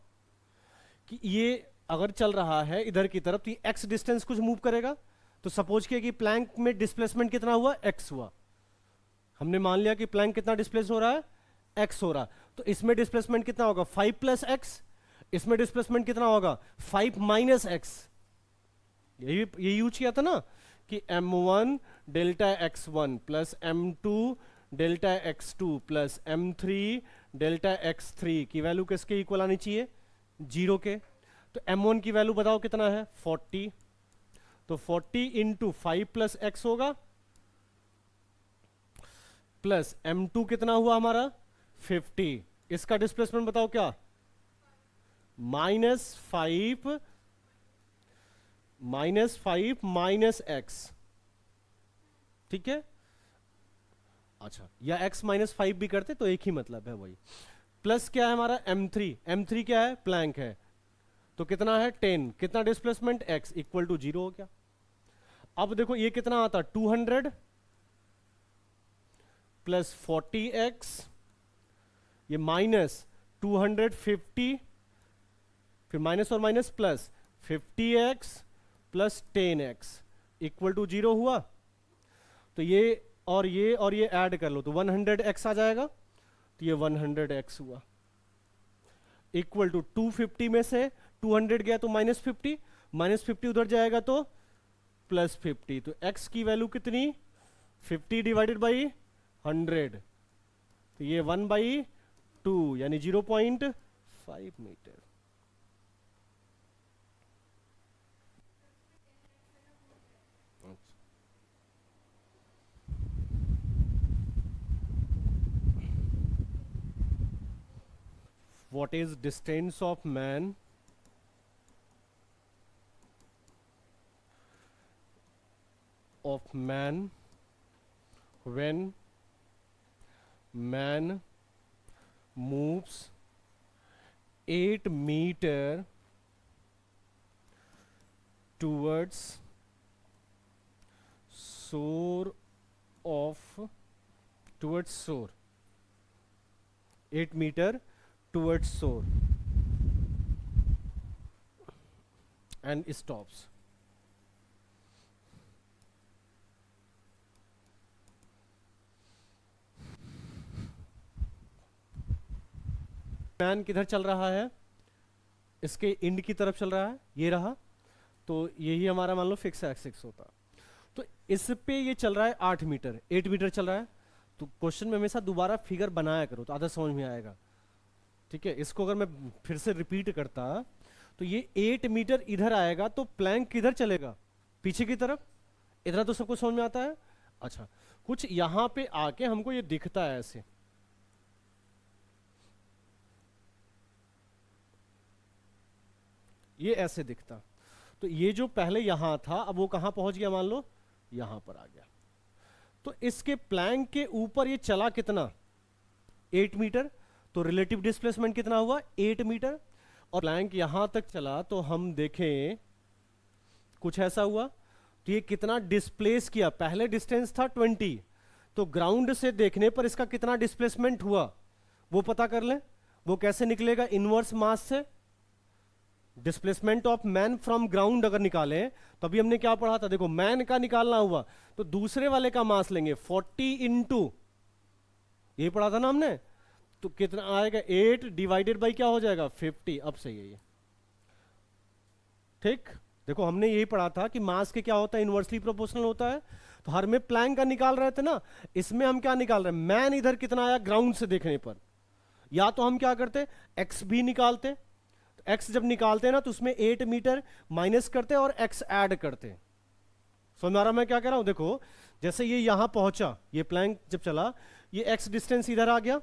कि ये अगर चल रहा है इधर की तरफ तो ये x डिस्टेंस कुछ मूव करेगा। तो सपोज किया कि प्लैंक में डिस्प्लेसमेंट कितना हुआ x हुआ, हमने मान लिया कि प्लैंक कितना डिस्प्लेस हो रहा है x हो रहा, तो इसमें डिस्प्लेसमेंट कितना होगा 5 प्लस एक्स, इसमें डिस्प्लेसमेंट कितना होगा 5 माइनस एक्स। यही यूज किया था ना कि m1 delta x1 plus m2 delta x2 plus m3 delta x3 की वैल्यू किसके इक्वल आनी चाहिए 0 के। तो m1 की वैल्यू बताओ कितना है 40, तो 40 इंटू 5 प्लस एक्स होगा, प्लस m2 कितना हुआ हमारा 50, इसका डिस्प्लेसमेंट बताओ क्या -5 माइनस एक्स, ठीक है। अच्छा, या x -5 भी करते तो एक ही मतलब है वही। प्लस क्या है हमारा m3 क्या है प्लैंक है, तो कितना है 10, कितना डिस्प्लेसमेंट x इक्वल टू 0 हो गया। अब देखो ये कितना आता 200 प्लस 40x, ये माइनस 250, फिर माइनस और minus plus 50x plus 10x equal to 0 हुआ। तो ये और ये ऐड कर लो तो 100x आ जाएगा, तो ये 100x हुआ इक्वल टू 250 में से 200 गया तो -50, -50 उधर जाएगा तो +50, तो x की वैल्यू कितनी 50 डिवाइडेड बाई 100, तो ये 1/2 यानी 0.5 metre. What is distance of man when man moves 8 meter towards shore 8 meter towards shore and stops। Man किधर चल रहा है, इसके इंड की तरफ चल रहा है, ये रहा, तो यही हमारा मान लो फिक्स एक्सिस होता। तो इस पे ये चल रहा है 8 मीटर, 8 मीटर चल रहा है। तो क्वेश्चन में हमेशा दोबारा फिगर बनाया करो तो आधा समझ में आएगा, ठीक है। इसको अगर मैं फिर से रिपीट करता तो ये 8 मीटर इधर आएगा तो प्लैंक किधर चलेगा पीछे की तरफ, इतना तो सबको समझ में आता है। अच्छा, कुछ यहां पे आके हमको ये दिखता है ऐसे, ये ऐसे दिखता। तो ये जो पहले यहां था अब वो कहां पहुंच गया, मान लो यहां पर आ गया। तो इसके प्लैंक के ऊपर ये चला कितना, 8 मीटर, तो रिलेटिव डिस्प्लेसमेंट कितना हुआ 8 मीटर। और प्लैंक यहां तक चला तो हम देखें कुछ ऐसा हुआ, तो ये कितना डिस्प्लेस किया, पहले डिस्टेंस था 20, तो ग्राउंड से देखने पर इसका कितना डिस्प्लेसमेंट हुआ वो पता कर लें। वो कैसे निकलेगा, इनवर्स मास से। Displacement of man from ground अगर निकालें तो अभी हमने क्या पढ़ा था, देखो मैन का निकालना हुआ तो दूसरे वाले का मास लेंगे 40 इंटू, ये पढ़ा था ना हमने, तो कितना आएगा 8 डिवाइडेड बाई क्या हो जाएगा 50। अब सही है ये, ठीक। देखो हमने यही पढ़ा था कि मास के क्या होता है, इनवर्सली प्रोपोर्शनल होता है। तो हर में प्लैंक का निकाल रहे थे ना, इसमें हम क्या निकाल रहे हैं, मैन इधर कितना आया ग्राउंड से देखने पर, या तो हम क्या करते एक्स भी निकालते, एक्स जब निकालते हैं ना तो उसमें 8 मीटर माइनस करते और एक्स ऐड करते। समझ में आ रहा मैं क्या कह रहा हूं, देखो जैसे ये यहां पहुंचा, ये प्लैंक जब चला, ये एक्स डिस्टेंस इधर आ गया,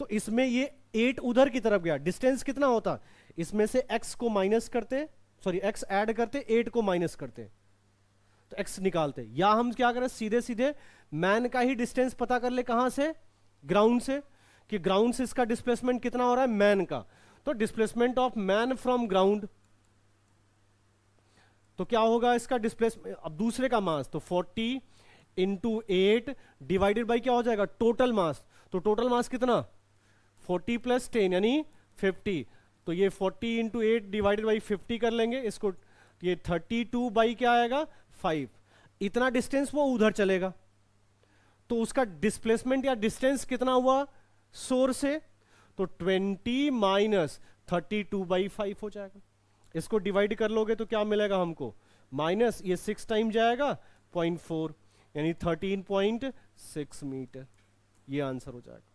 तो इसमें ये 8 उधर की तरफ गया, डिस्टेंस कितना होता, इसमें से एक्स को माइनस करते, सॉरी एक्स ऐड करते, 8 को माइनस करते, तो एक्स निकालते। या हम क्या करें, सीधे सीधे मैन का ही डिस्टेंस पता कर ले, कहां से, ग्राउंड से, कि ग्राउंड से इसका डिस्प्लेसमेंट कितना हो रहा है मैन का, तो displacement of man from ground, तो क्या होगा इसका डिस्प्लेसमेंट, अब दूसरे का मास, तो 40 इंटू 8 डिवाइडेड बाई क्या हो जाएगा टोटल मास, तो टोटल मास कितना 40 प्लस 10 यानी 50, तो ये 40 इंटू 8 डिवाइडेड बाई 50 कर लेंगे इसको, ये 32 बाई क्या आएगा 5, इतना डिस्टेंस वो उधर चलेगा, तो उसका डिस्प्लेसमेंट या डिस्टेंस कितना हुआ सोर्स से, तो 20 माइनस 32 बाई 5 हो जाएगा। इसको डिवाइड कर लोगे तो क्या मिलेगा हमको, माइनस ये 6 टाइम जाएगा 0.4 यानी 13.6 मीटर, ये आंसर हो जाएगा।